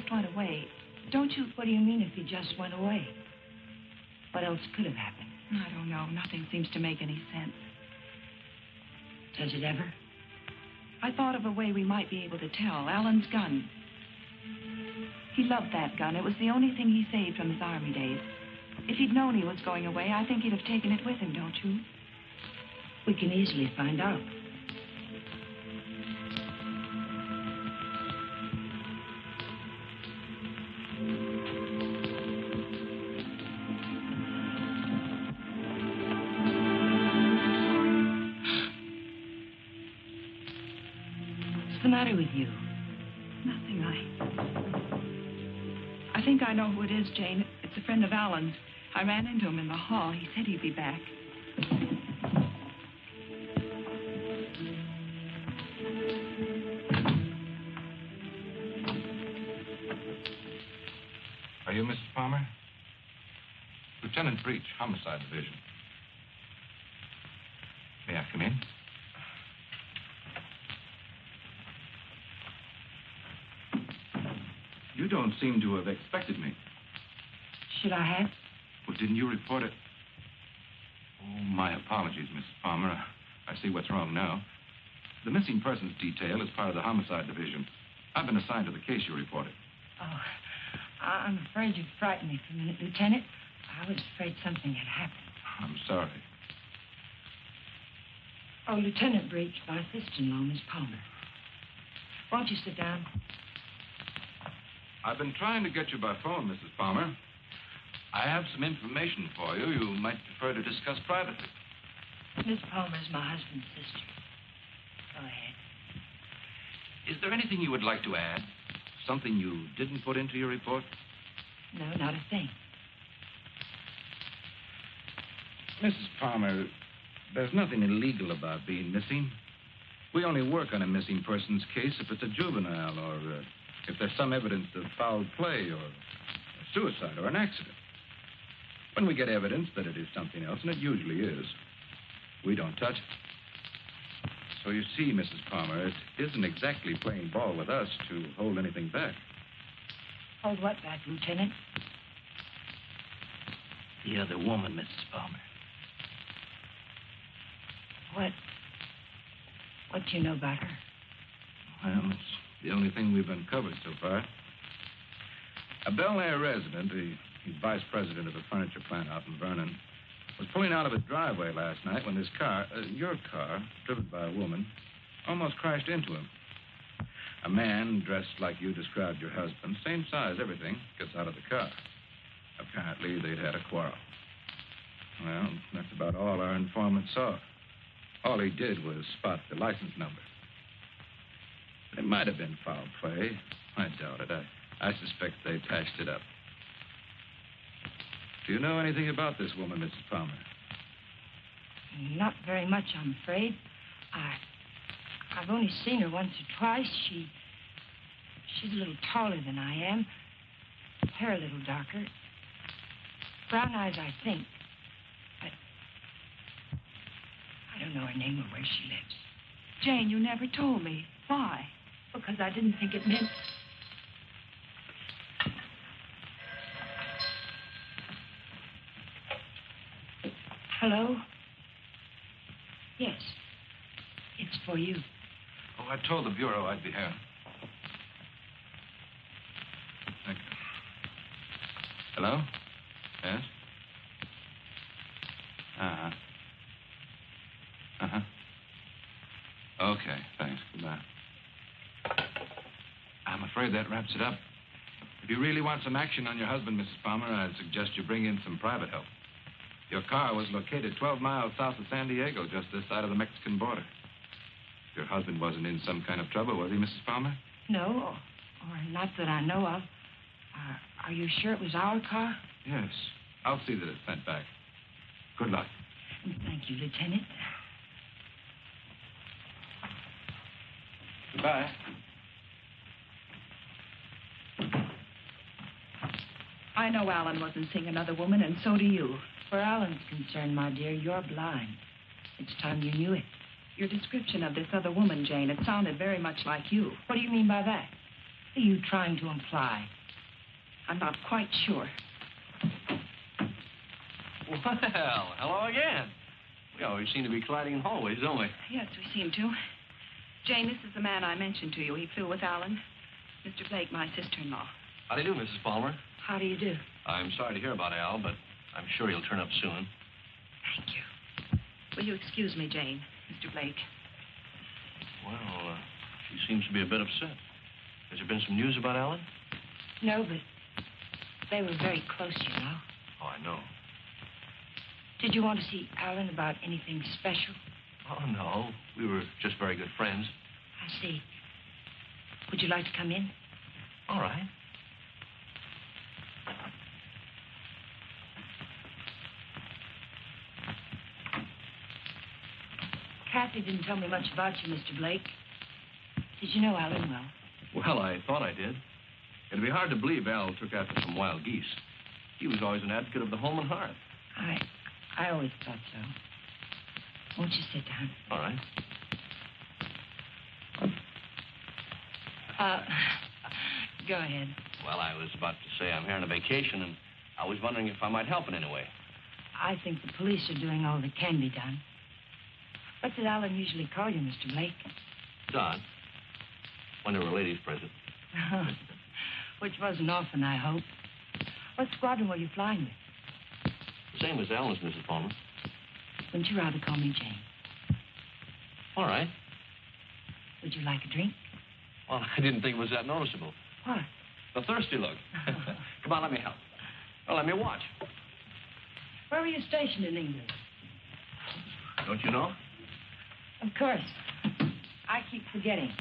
went away, don't you... What do you mean if he just went away? What else could have happened? I don't know. Nothing seems to make any sense. Does it ever? I thought of a way we might be able to tell. Alan's gun. He loved that gun. It was the only thing he saved from his army days. If he'd known he was going away, I think he'd have taken it with him, don't you? We can easily find out. What's the matter with you? Nothing. I think I know who it is, Jane. It's a friend of Alan's. I ran into him in the hall. He said he'd be back. Are you Mrs. Palmer? Lieutenant Breach, Homicide Division. May I come in? You don't seem to have expected me. Should I have? Well, didn't you report it? Oh, My apologies, Mrs. Palmer. I see what's wrong now. The missing persons detail is part of the homicide division. I've been assigned to the case you reported. Oh, I'm afraid you frightened me for a minute, Lieutenant. I was afraid something had happened. I'm sorry. Oh, Lieutenant Briggs, my sister-in-law, Miss Palmer. Won't you sit down? I've been trying to get you by phone, Mrs. Palmer. I have some information for you you might prefer to discuss privately. Miss Palmer's my husband's sister. Go ahead. Is there anything you would like to add? Something you didn't put into your report? No, not a thing. Mrs. Palmer, there's nothing illegal about being missing. We only work on a missing persons case if it's a juvenile or if there's some evidence of foul play or a suicide or an accident. When we get evidence that it is something else, and it usually is, we don't touch it. So you see, Mrs. Palmer, it isn't exactly playing ball with us to hold anything back. Hold what back, Lieutenant? The other woman, Mrs. Palmer. What do you know about her? Well, it's the only thing we've uncovered so far. A Bel Air resident, he's vice president of a furniture plant out in Vernon, was pulling out of his driveway last night when his car, your car, driven by a woman, almost crashed into him. A man dressed like you described your husband, same size, everything, gets out of the car. Apparently, they'd had a quarrel. Well, that's about all our informant saw. All he did was spot the license number. It might have been foul play. I doubt it. I suspect they patched it up. Do you know anything about this woman, Mrs. Palmer? Not very much, I'm afraid. I've only seen her once or twice. She's a little taller than I am. Hair a little darker. Brown eyes, I think. But I don't know her name or where she lives. Jane, you never told me. Why? Because I didn't think it meant... Hello? Yes. It's for you. Oh, I told the Bureau I'd be here. Thank you. Hello? Yes? Uh-huh. Uh-huh. Okay, thanks. Goodbye. I'm afraid that wraps it up. If you really want some action on your husband, Mrs. Palmer, I'd suggest you bring in some private help. Your car was located 12 miles south of San Diego, just this side of the Mexican border. Your husband wasn't in some kind of trouble, was he, Mrs. Palmer? No, or not that I know of. Are you sure it was our car? Yes. I'll see that it's sent back. Good luck. Thank you, Lieutenant. Goodbye. I know Alan wasn't seeing another woman, and so do you. Where Alan's concerned, my dear, you're blind. It's time you knew it. Your description of this other woman, Jane, it sounded very much like you. What do you mean by that? What are you trying to imply? I'm not quite sure. Well, hello again. We always seem to be colliding in hallways, don't we? Yes, we seem to. Jane, this is the man I mentioned to you. He flew with Alan. Mr. Blake, my sister-in-law. How do you do, Mrs. Palmer? How do you do? I'm sorry to hear about Al, but I'm sure he'll turn up soon. Thank you. Will you excuse me, Jane, Mr. Blake? Well, she seems to be a bit upset. Has there been some news about Alan? No, but they were very close, you know. Oh, I know. Did you want to see Alan about anything special? Oh, no. We were just very good friends. I see. Would you like to come in? All right. Kathy didn't tell me much about you, Mr. Blake. Did you know Alan well? Well, I thought I did. It'd be hard to believe Al took after some wild geese. He was always an advocate of the home and hearth. I always thought so. Won't you sit down? All right. Go ahead. Well, I was about to say I'm here on a vacation, and I was wondering if I might help in any way. I think the police are doing all that can be done. What did Alan usually call you, Mr. Blake? Don. When there were ladies present. Which wasn't often, I hope. What squadron were you flying with? The same as Alan's, Mrs. Palmer. Wouldn't you rather call me Jane? All right. Would you like a drink? Well, I didn't think it was that noticeable. What? The thirsty look. Come on, let me help. Well, let me watch. Where were you stationed in England? Don't you know? Of course. I keep forgetting.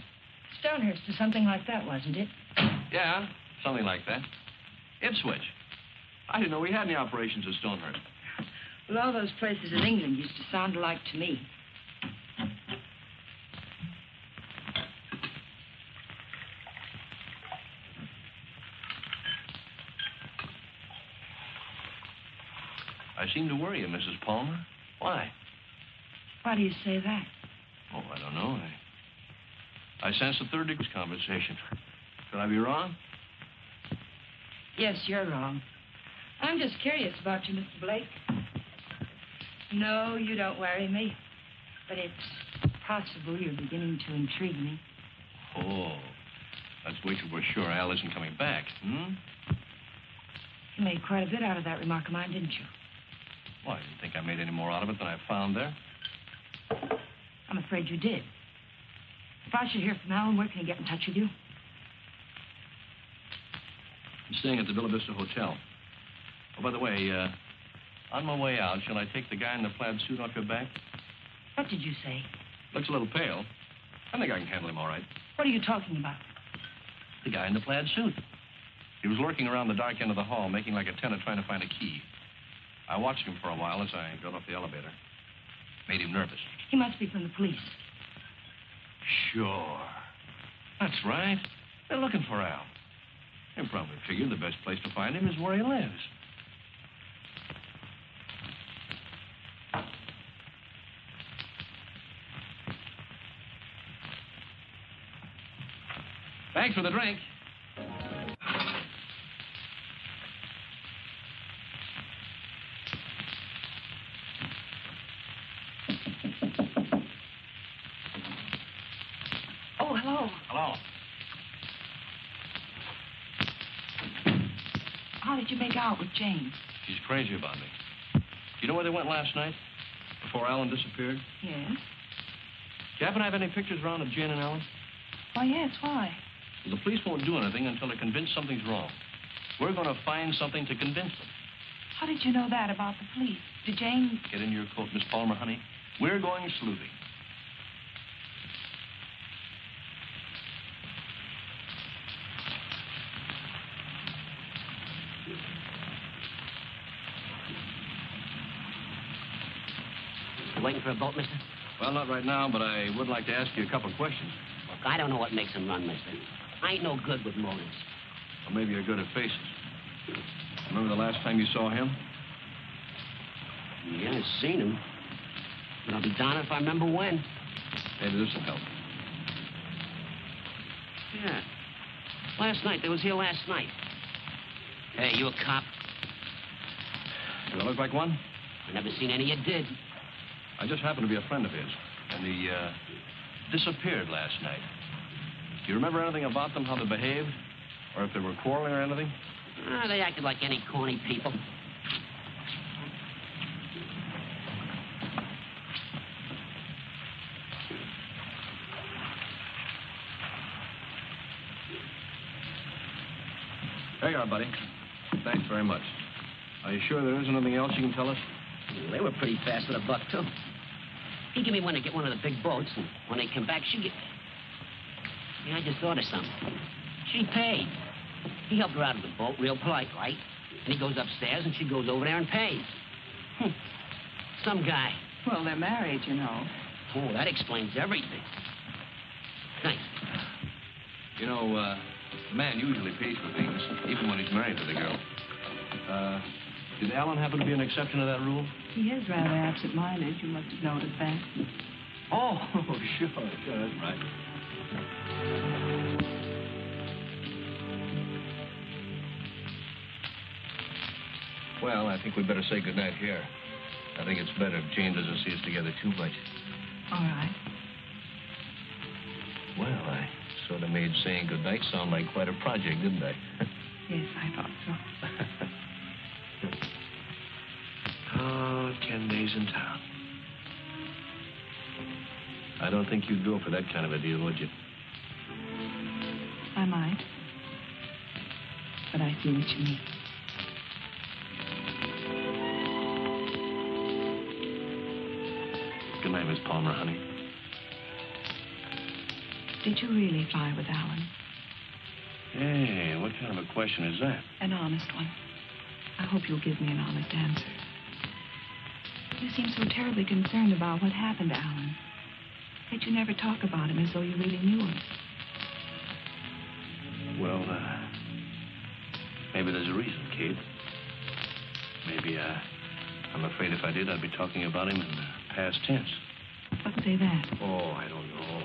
Stonehurst or something like that, wasn't it? Yeah, something like that. Ipswich. I didn't know we had any operations at Stonehurst. Well, all those places in England used to sound alike to me. I seem to worry you, Mrs. Palmer. Why? Why do you say that? Oh, I don't know. I sense a third degree conversation. Could I be wrong? Yes, you're wrong. I'm just curious about you, Mr. Blake. No, you don't worry me. But it's possible you're beginning to intrigue me. Oh, let's wait till we're sure Al isn't coming back, hmm? You made quite a bit out of that remark of mine, didn't you? Why, you think I made any more out of it than I found there? I'm afraid you did. If I should hear from Alan, where can he get in touch with you? I'm staying at the Villa Vista Hotel. Oh, by the way, on my way out, shall I take the guy in the plaid suit off your back? What did you say? Looks a little pale. I think I can handle him all right. What are you talking about? The guy in the plaid suit. He was lurking around the dark end of the hall, making like a tenant trying to find a key. I watched him for a while as I got off the elevator. Made him nervous. He must be from the police. Sure. That's right. They're looking for Al. They probably figured the best place to find him is where he lives. Thanks for the drink. Oh, hello. Hello. How did you make out with Jane? She's crazy about me. Do you know where they went last night? Before Alan disappeared? Yes. Do you happen to have any pictures around of Jane and Alan? Why, yes. Why? Well, the police won't do anything until they're convinced something's wrong. We're going to find something to convince them. How did you know that about the police? Did Jane... Get in your coat, Miss Palmer, honey. We're going sleuthing. You waiting for a boat, mister? Well, not right now, but I would like to ask you a couple of questions. Look, I don't know what makes them run, mister. I ain't no good with motives. Or maybe you're good at faces. Remember the last time you saw him? Yeah, I've seen him. But I'll be darned if I remember when. Maybe this will help. Yeah. Last night. They was here last night. Hey, you a cop? Do I look like one? I never seen any you did. I just happened to be a friend of his. And he, disappeared last night. Do you remember anything about them, how they behaved? Or if they were quarreling or anything? They acted like any corny people. There you are, buddy. Thanks very much. Are you sure there isn't anything else you can tell us? They were pretty fast with a buck, too. He gave me one to get one of the big boats, and when they come back, she get... Yeah, I just thought of something. She paid. He helped her out of the boat, real polite, right? And he goes upstairs, and she goes over there and pays. Some guy. Well, they're married, you know. Oh, that explains everything. Thanks. You know, a man usually pays for things, even when he's married to the girl. Did Alan happen to be an exception to that rule? He is rather absent-minded. You must have noticed that. Oh, sure, that's right. Well, I think we'd better say goodnight here. I think it's better if Jane doesn't see us together too much. All right. Well, I sort of made saying goodnight sound like quite a project, didn't I? Yes, I thought so. Oh, 10 days in town. I don't think you'd go for that kind of a deal, would you? I might. But I see what you mean. Good night, Miss Palmer, honey. Did you really fly with Alan? Hey, what kind of a question is that? An honest one. I hope you'll give me an honest answer. You seem so terribly concerned about what happened to Alan. Yet you never talk about him as though you really knew him. Well, maybe there's a reason, Kate. Maybe, I'm afraid if I did, I'd be talking about him in the past tense. What say that? Oh, I don't know.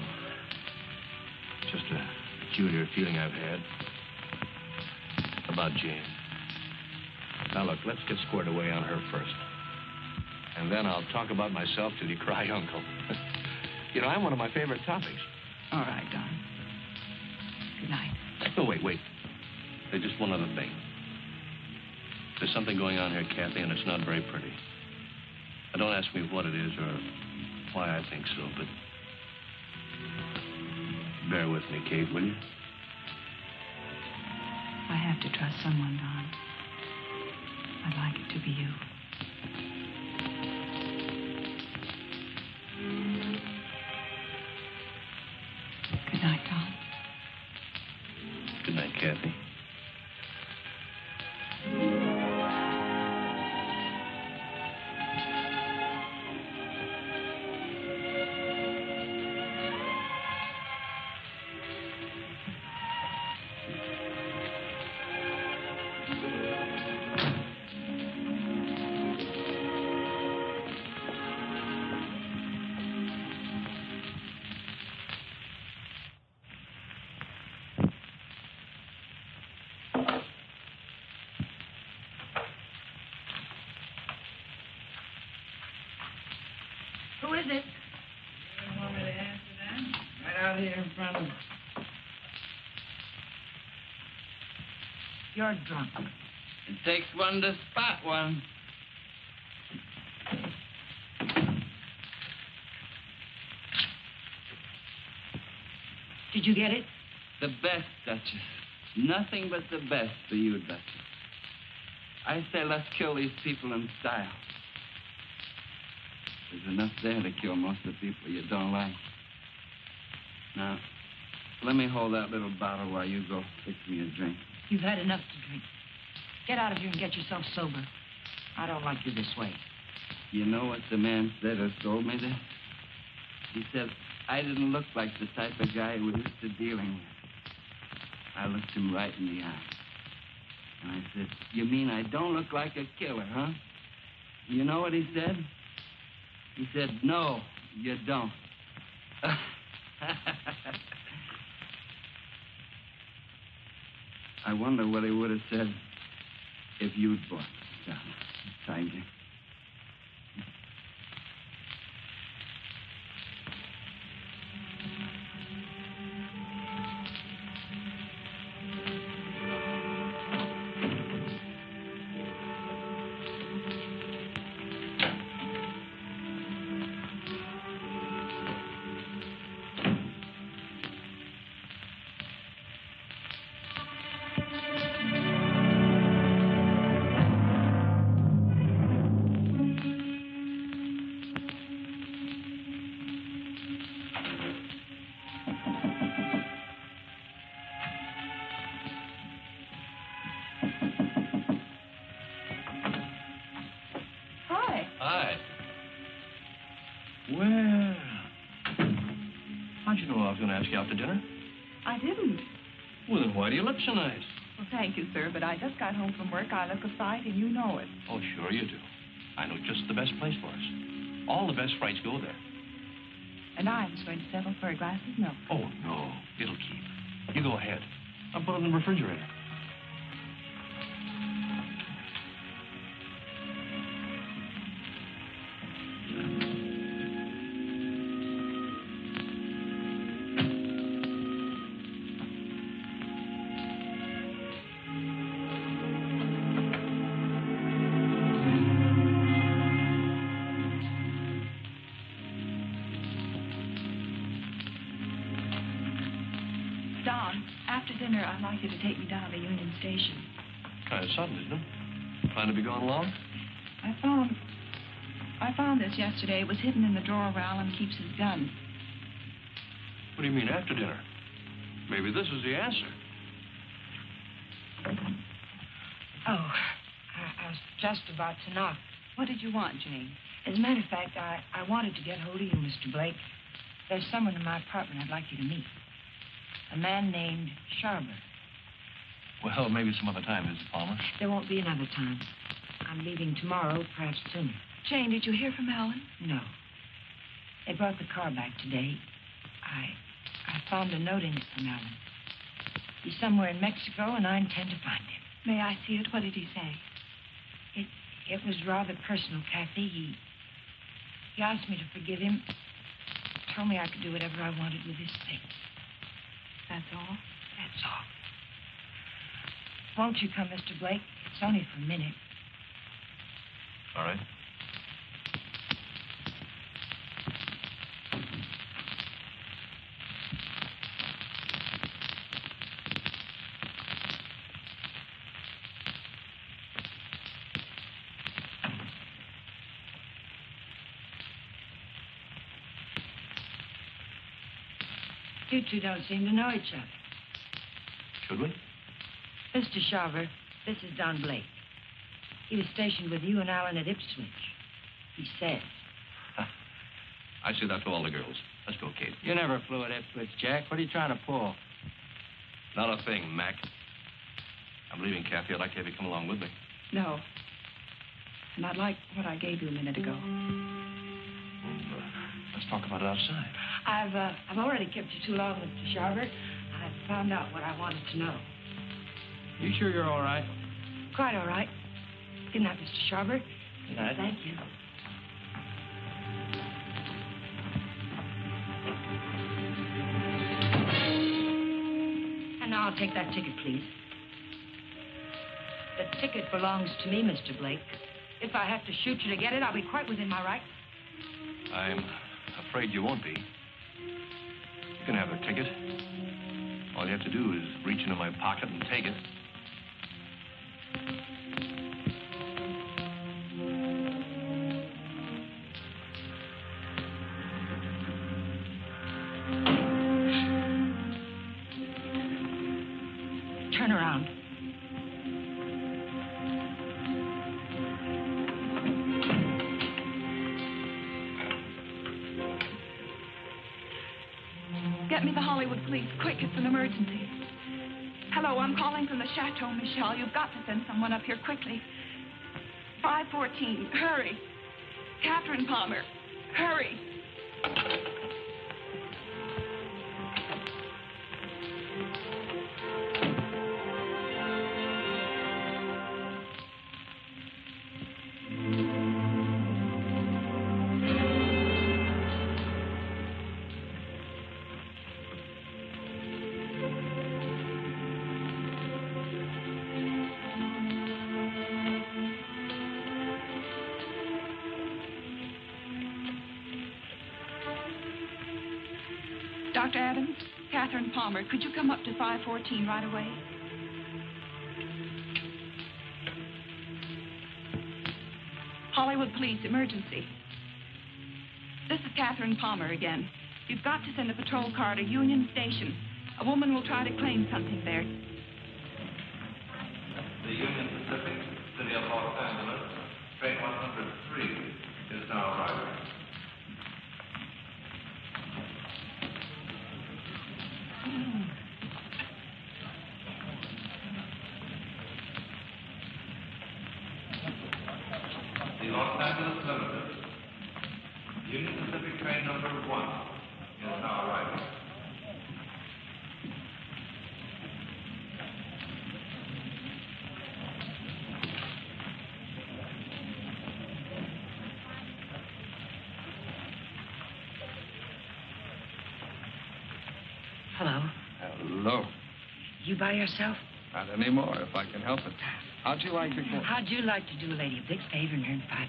Just a peculiar feeling I've had about Jane. Now, look, let's get squared away on her first. And then I'll talk about myself to decry Uncle. You know, I'm one of my favorite topics. All right, Don. Good night. Oh, wait. There's just one other thing. There's something going on here, Kathy, and it's not very pretty. Now, don't ask me what it is or why I think so, but bear with me, Kate, will you? I have to trust someone, Don. I'd like it to be you. Good night, Don. Good night, Kathy. Who is it? You want me to answer that? Right out here in front of me. You're drunk. It takes one to spot one. Did you get it? The best, Duchess. Nothing but the best for you, Duchess. I say let's kill these people in style. There's enough there to kill most of the people you don't like. Now, let me hold that little bottle while you go fix me a drink. You've had enough to drink. Get out of here and get yourself sober. I don't like you this way. You know what the man said who told me this? He said I didn't look like the type of guy we're used to dealing with. I looked him right in the eye. And I said, you mean I don't look like a killer, huh? You know what he said? He said, no, you don't. I wonder what he would have said if you'd bought the tiger. Hi. Well, how'd you know I was going to ask you out to dinner? I didn't. Well, then why do you look so nice? Well, thank you, sir, but I just got home from work. I look a sight, and you know it. Oh, sure you do. I know just the best place for us. All the best frights go there. And I was going to settle for a glass of milk. Oh, no. It'll keep. You go ahead. I'll put it in the refrigerator. I'd like you to take me down to Union Station. Kind of sudden, isn't it? Plan to be gone long? I found this yesterday. It was hidden in the drawer where Alan keeps his gun. What do you mean, after dinner? Maybe this is the answer. Oh, I was just about to knock. What did you want, Jane? As a matter of fact, I wanted to get hold of you, Mr. Blake. There's someone in my apartment I'd like you to meet. A man named Sharber. Well, maybe some other time, Mrs. Palmer. There won't be another time. I'm leaving tomorrow, perhaps sooner. Jane, did you hear from Alan? No. They brought the car back today. I found a note in it from Alan. He's somewhere in Mexico, and I intend to find him. May I see it? What did he say? It was rather personal, Kathy. He asked me to forgive him. Told me I could do whatever I wanted with his things. That's all? That's all. Won't you come, Mr. Blake? It's only for a minute. All right. You two don't seem to know each other. Should we? Mr. Sharver, this is Don Blake. He was stationed with you and Alan at Ipswich. He said. I say that to all the girls. Let's go, Kate. You never flew at Ipswich, Jack. What are you trying to pull? Not a thing, Mac. I'm leaving, Kathy. I'd like to have you come along with me. No. And I'd like what I gave you a minute ago. Let's talk about it outside. I've already kept you too long, Mr. Sharver. I found out what I wanted to know. You sure you're all right? Quite all right. Good night, Mr. Sharver. Good night. Thank you. And now I'll take that ticket, please. The ticket belongs to me, Mr. Blake. If I have to shoot you to get it, I'll be quite within my right. I'm afraid you won't be. You can have the ticket. All you have to do is reach into my pocket and take it. Turn around. Get me the Hollywood police. Quick, it's an emergency. Hello, I'm calling from the Chateau Michel. You've got to send someone up here quickly. 514. Hurry. Catherine Palmer. Hurry. Dr. Adams, Catherine Palmer, could you come up to 514 right away? Hollywood Police, emergency. This is Catherine Palmer again. You've got to send a patrol car to Union Station. A woman will try to claim something there. The Union Pacific, City of Los Angeles, train 103 is now arriving. The Los Angeles Limited, Union Pacific train number 1 is now arriving. Hello. Hello. You by yourself? Not anymore, if I can help it. How'd you like to go? How'd you like to do a lady a big favor and earn $5?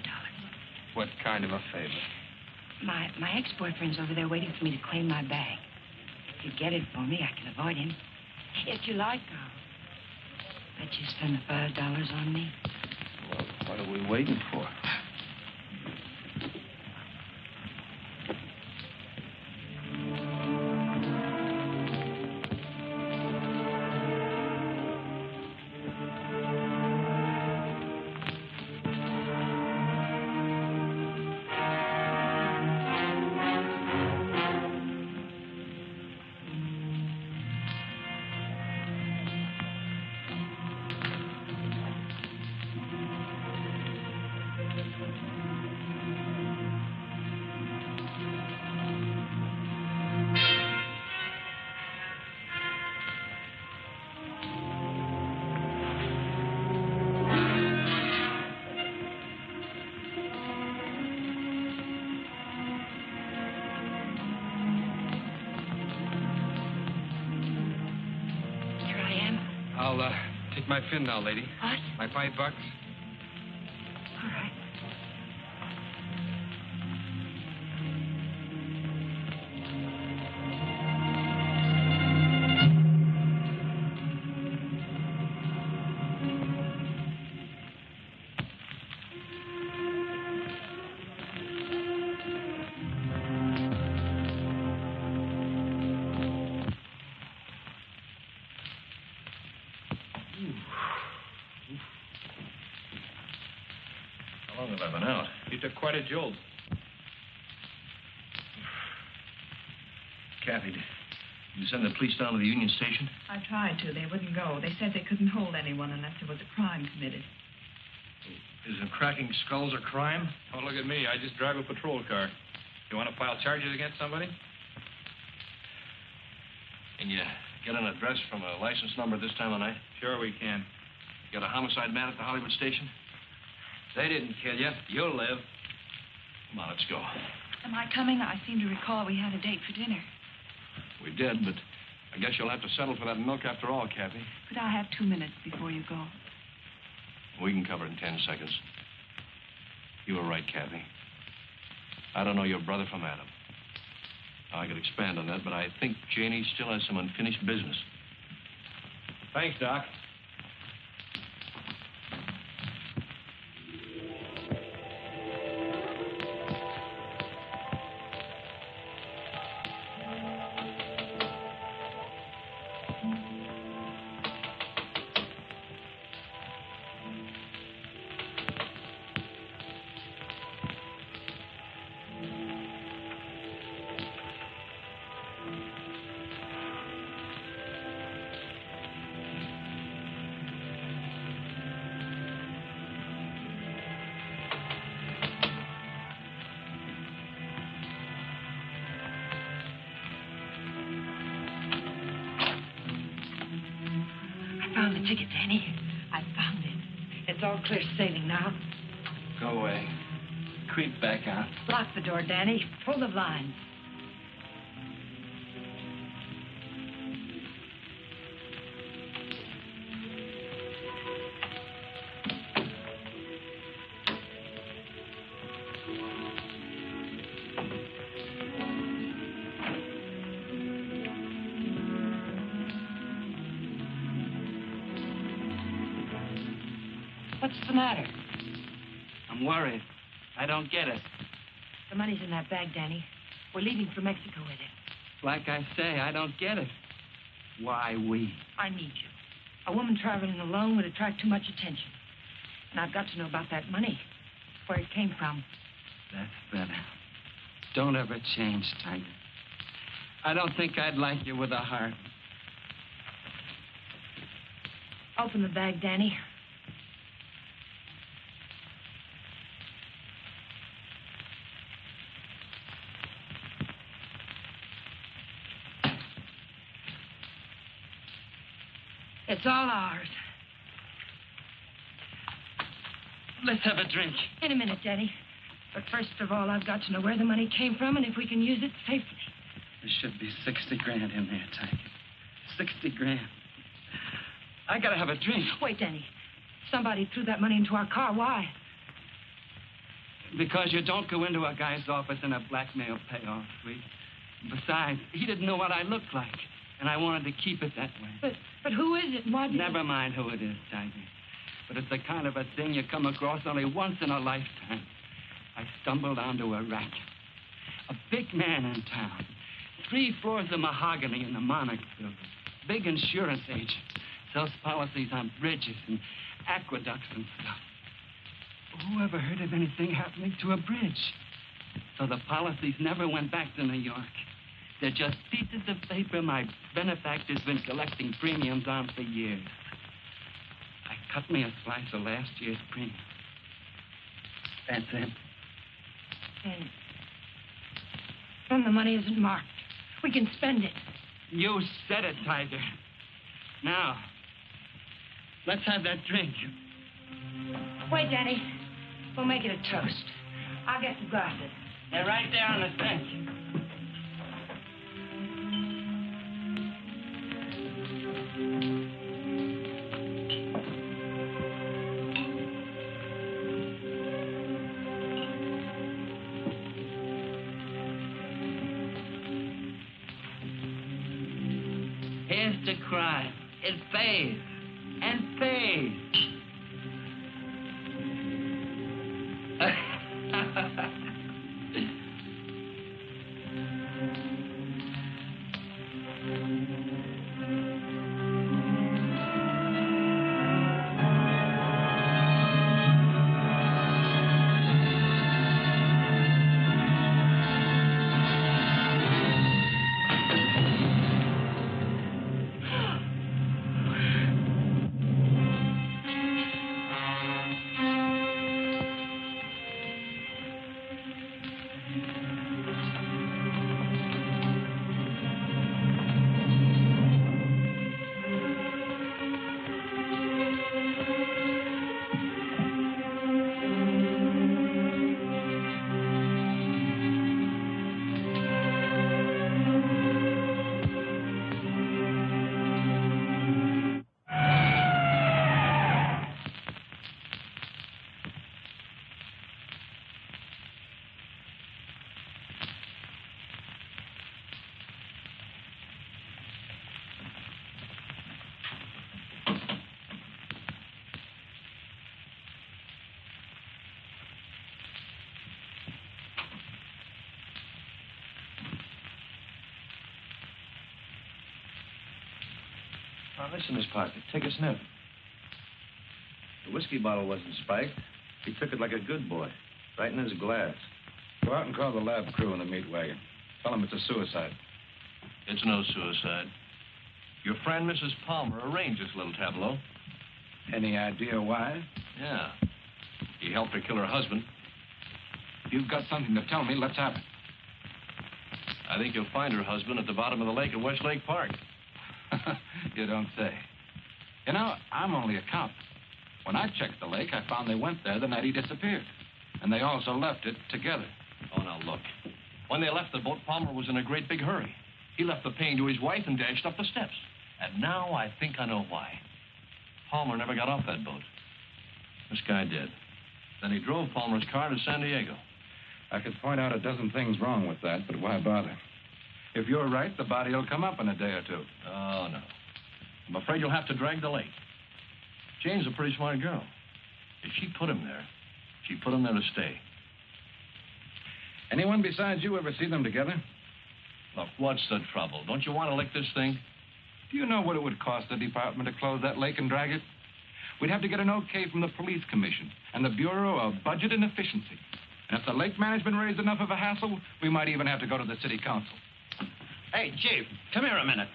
What kind of a favor? My ex-boyfriend's over there waiting for me to claim my bag. If you get it for me, I can avoid him. If you like, I'll let you spend the $5 on me. Well, what are we waiting for? I'll take my fin now, lady. What? My $5. All right. How long have I been out? You took quite a jolt. Kathy, did you send the police down to the Union Station? I tried to. They wouldn't go. They said they couldn't hold anyone unless there was a crime committed. Isn't cracking skulls a crime? Oh, look at me. I just drive a patrol car. You want to file charges against somebody? Can you get an address from a license number this time of night? Sure we can. You got a homicide man at the Hollywood station? They didn't kill you. You'll live. Come on, let's go. Am I coming? I seem to recall we had a date for dinner. We did, but I guess you'll have to settle for that milk after all, Kathy. Could I have 2 minutes before you go? We can cover it in 10 seconds. You were right, Kathy. I don't know your brother from Adam. I could expand on that, but I think Janie still has some unfinished business. Thanks, Doc. I found the ticket, Danny. I found it. It's all clear sailing now. Go away. Creep back out. Lock the door, Danny. Pull the blinds. What's the matter? I'm worried. I don't get it. The money's in that bag, Danny. We're leaving for Mexico with it. Like I say, I don't get it. Why we? I need you. A woman traveling alone would attract too much attention. And I've got to know about that money, where it came from. That's better. Don't ever change, Tiger. I don't think I'd like you with a heart. Open the bag, Danny. It's all ours. Let's have a drink. In a minute, Danny. But first of all, I've got to know where the money came from and if we can use it safely. There should be 60 grand in there, Tiger. 60 grand. I gotta have a drink. Wait, Danny. Somebody threw that money into our car. Why? Because you don't go into a guy's office in a blackmail payoff suite. Besides, he didn't know what I looked like. And I wanted to keep it that way. But who is it? Why did Never mind who it is, Tiger. But it's the kind of a thing you come across only once in a lifetime. I stumbled onto a rat. A big man in town. 3 floors of mahogany in the Monarch building. Big insurance agent. Sells policies on bridges and aqueducts and stuff. Who ever heard of anything happening to a bridge? So the policies never went back to New York. They're just pieces of paper my benefactor's been collecting premiums on for years. I cut me a slice of last year's premium. That's it. And the money isn't marked. We can spend it. You said it, Tiger. Now, let's have that drink. Wait, Danny. We'll make it a toast. I'll get the glasses. They're right there on the bench. Here's to crime. It pays. And pays. Now, listen, Miss Parker, take a sniff. The whiskey bottle wasn't spiked. He took it like a good boy, right in his glass. Go out and call the lab crew in the meat wagon. Tell them it's a suicide. It's no suicide. Your friend, Mrs. Palmer, arranged this little tableau. Any idea why? Yeah. He helped her kill her husband. If you've got something to tell me, let's have it. I think you'll find her husband at the bottom of the lake at Westlake Park. You don't say. You know, I'm only a cop. When I checked the lake, I found they went there the night he disappeared. And they also left it together. Oh, now, look. When they left the boat, Palmer was in a great big hurry. He left the pane to his wife and dashed up the steps. And now I think I know why. Palmer never got off that boat. This guy did. Then he drove Palmer's car to San Diego. I could point out a dozen things wrong with that, but why bother? If you're right, the body will come up in a day or two. Oh, no. I'm afraid you'll have to drag the lake. Jane's a pretty smart girl. If she put him there, she put him there to stay. Anyone besides you ever see them together? Look, what's the trouble? Don't you want to lick this thing? Do you know what it would cost the department to close that lake and drag it? We'd have to get an okay from the police commission and the Bureau of Budget and Efficiency. And if the lake management raised enough of a hassle, we might even have to go to the city council. Hey, Chief, come here a minute.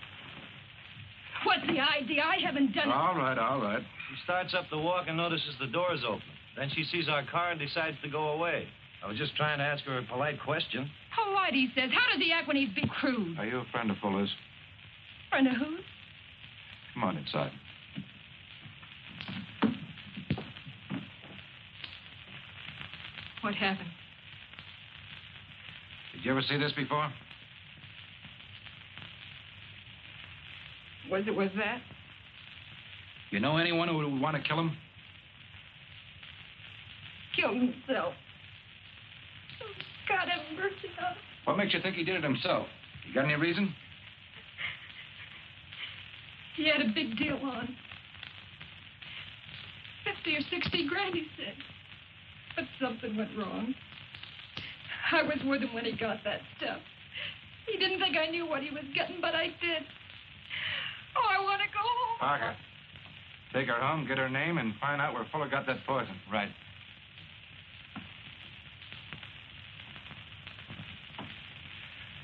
What's the idea? I haven't done it. All right, all right. She starts up the walk and notices the door's open. Then she sees our car and decides to go away. I was just trying to ask her a polite question. Polite, he says. How does he act when he's big crude? Are you a friend of Fuller's? Friend of whose? Come on inside. What happened? Did you ever see this before? Was that? You know anyone who would want to kill him? Killed himself. Oh, God have mercy on him. What makes you think he did it himself? You got any reason? He had a big deal on. 50 or 60 grand, he said. But something went wrong. I was with him when he got that stuff. He didn't think I knew what he was getting, but I did. Oh, I want to go home. Parker, take her home, get her name, and find out where Fuller got that poison. Right.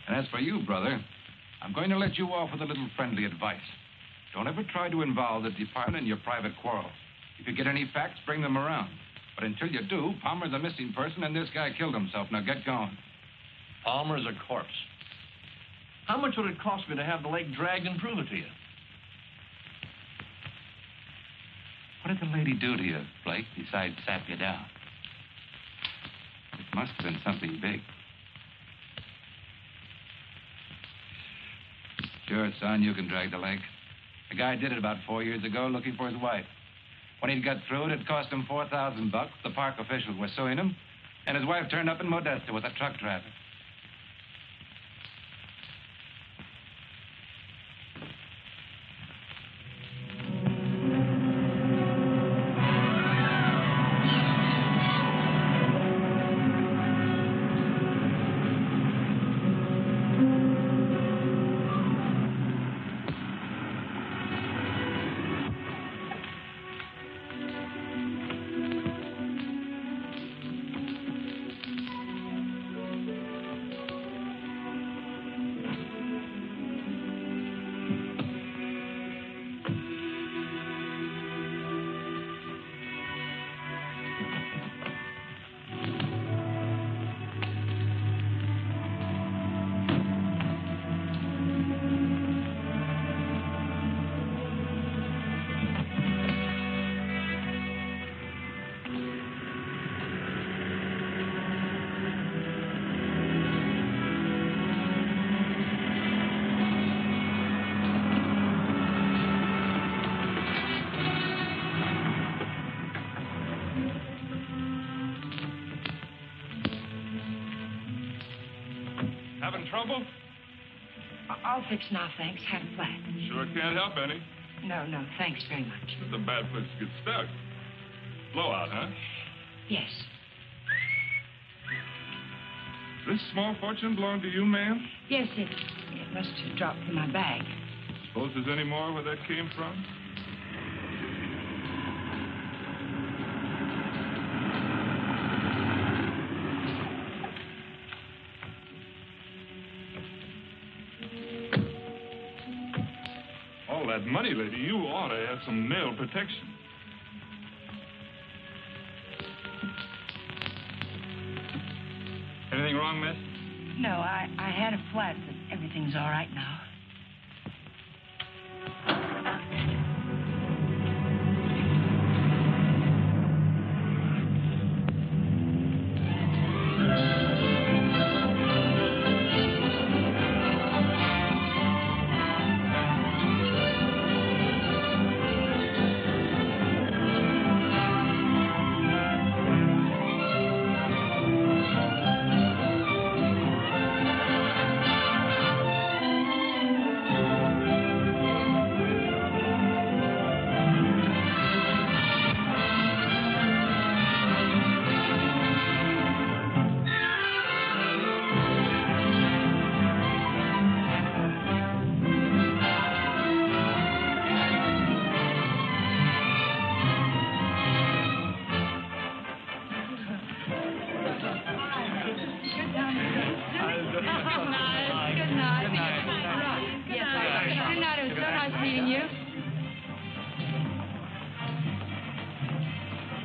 And as for you, brother, I'm going to let you off with a little friendly advice. Don't ever try to involve the department in your private quarrels. If you get any facts, bring them around. But until you do, Palmer's a missing person, and this guy killed himself. Now get going. Palmer's a corpse. How much would it cost me to have the leg dragged and prove it to you? What did the lady do to you, Blake, besides sap you down? It must have been something big. Sure, son, you can drag the leg. The guy did it about 4 years ago looking for his wife. When he'd got through it cost him $4,000. The park officials were suing him, and his wife turned up in Modesto with a truck driver. Having trouble? I'll fix now, thanks. Have a flat. Sure can't help any. No, thanks very much. It's a bad place to get stuck. Blowout, huh? Yes. This small fortune belong to you, ma'am? Yes, it must have dropped in my bag. Suppose there's any more where that came from? All that money, lady, you ought to have some nail protection. Anything wrong, miss? No, I had a flat, but everything's all right now.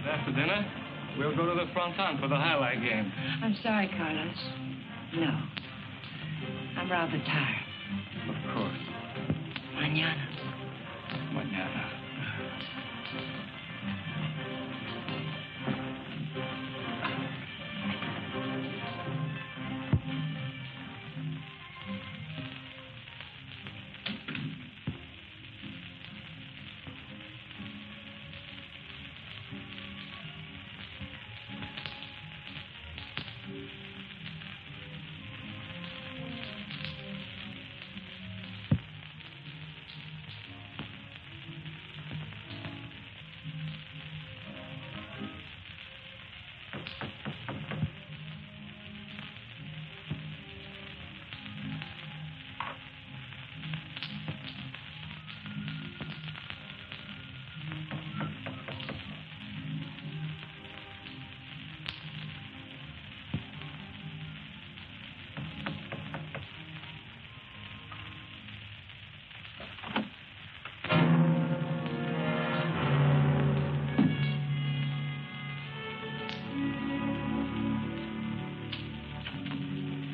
After dinner, we'll go to the Fronton for the highlight game. I'm sorry, Carlos. No. I'm rather tired. Of course. Mañana. Mañana.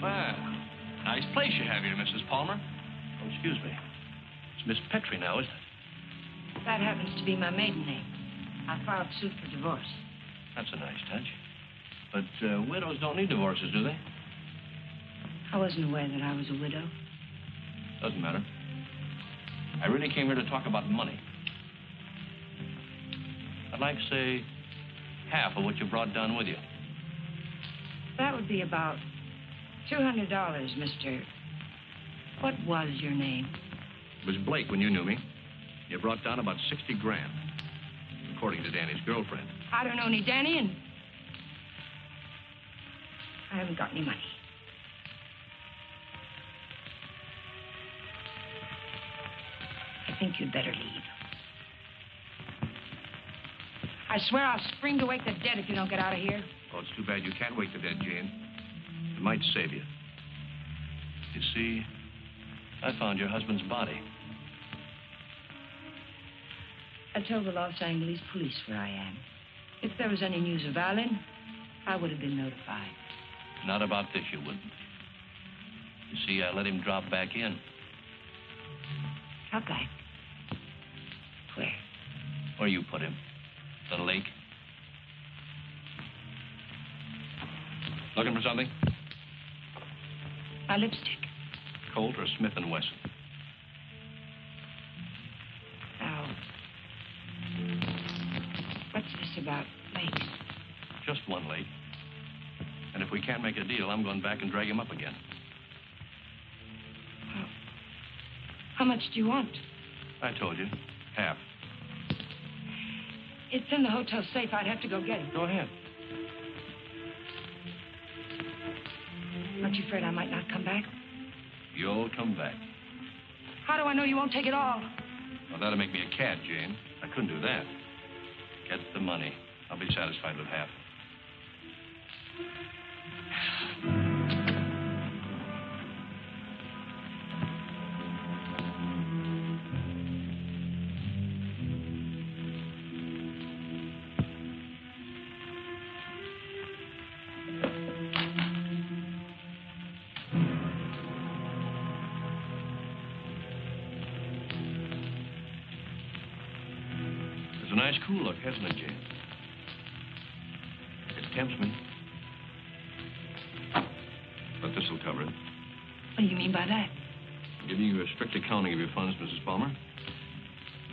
Well, nice place you have here, Mrs. Palmer. Oh, excuse me. It's Miss Petrie now, isn't it? That happens to be my maiden name. I filed suit for divorce. That's a nice touch. But widows don't need divorces, do they? I wasn't aware that I was a widow. Doesn't matter. I really came here to talk about money. I'd like, say, half of what you brought down with you. That would be about $200, Mr. What was your name? It was Blake when you knew me. You brought down about 60 grand, according to Danny's girlfriend. I don't know any Danny, and I haven't got any money. I think you'd better leave. I swear I'll scream to wake the dead if you don't get out of here. Oh, it's too bad you can't wake the dead, Jane. It might save you. You see, I found your husband's body. I told the Los Angeles police where I am. If there was any news of Alan, I would have been notified. Not about this, you wouldn't. You see, I let him drop back in. Drop back? Where? Where you put him. The lake. Looking for something? My lipstick. Colt or Smith & Wesson? Now, what's this about lakes? Just one lake. And if we can't make a deal, I'm going back and drag him up again. Well, how much do you want? I told you. Half. It's in the hotel safe. I'd have to go get it. Go ahead. Aren't you afraid I might not come back? You'll come back. How do I know you won't take it all? Well, that'll make me a cad, Jane. I couldn't do that. Get the money. I'll be satisfied with half. It's a nice cool look, hasn't it, Jane? It tempts me. But this'll cover it. What do you mean by that? I'm giving you a strict accounting of your funds, Mrs. Palmer.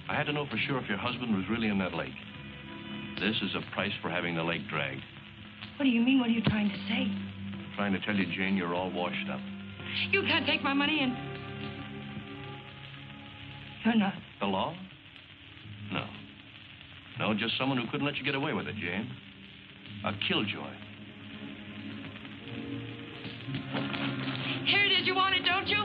I had to know for sure if your husband was really in that lake. This is a price for having the lake dragged. What do you mean? What are you trying to say? I'm trying to tell you, Jane, you're all washed up. You can't take my money and... You're not. The law? No. No, just someone who couldn't let you get away with it, Jane. A killjoy. Here it is. You want it, don't you?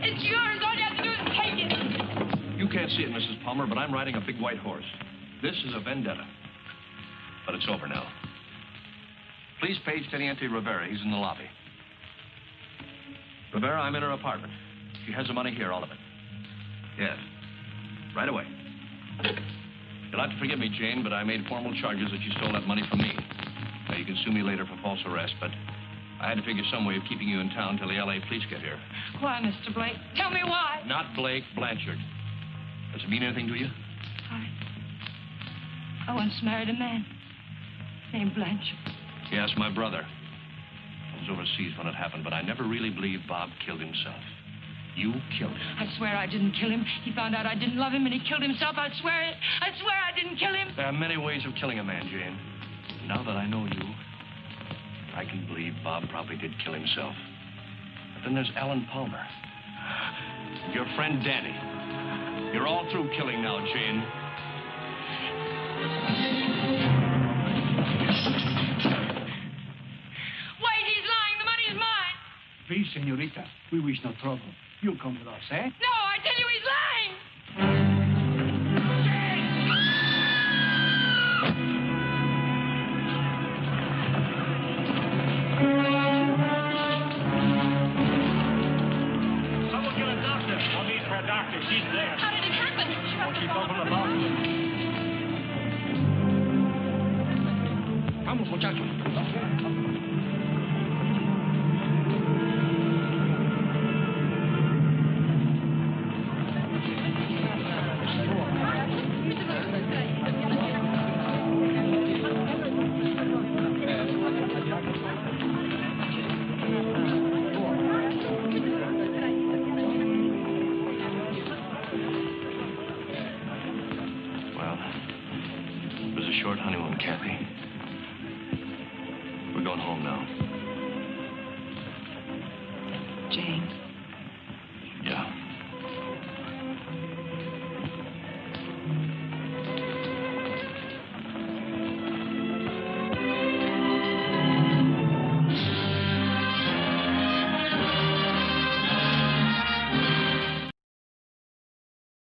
It's yours. All you have to do is take it. You can't see it, Mrs. Palmer, but I'm riding a big white horse. This is a vendetta. But it's over now. Please page Teniente Rivera. He's in the lobby. Rivera, I'm in her apartment. She has the money here, all of it. Yes. Right away. You'll have to forgive me, Jane, but I made formal charges that you stole that money from me. Now, you can sue me later for false arrest, but I had to figure some way of keeping you in town till the L.A. police get here. Why, Mr. Blake? Tell me why. Not Blake, Blanchard. Does it mean anything to you? I once married a man named Blanchard. Yes, my brother. I was overseas when it happened, but I never really believed Bob killed himself. You killed him. I swear I didn't kill him. He found out I didn't love him and he killed himself. I swear it. I swear I didn't kill him. There are many ways of killing a man, Jane. Now that I know you, I can believe Bob probably did kill himself. But then there's Alan Palmer. Your friend Danny. You're all through killing now, Jane. Wait, he's lying. The money is mine. Please, senorita, we wish no trouble. You'll come with us, eh? No, I tell you he's lying. Someone get a doctor. I'll meet for a doctor. She's there. How did it happen? Oh, she's over the mountain. Vamos, muchachos. Well, it was a short honeymoon, Kathy. We're going home now. Jane.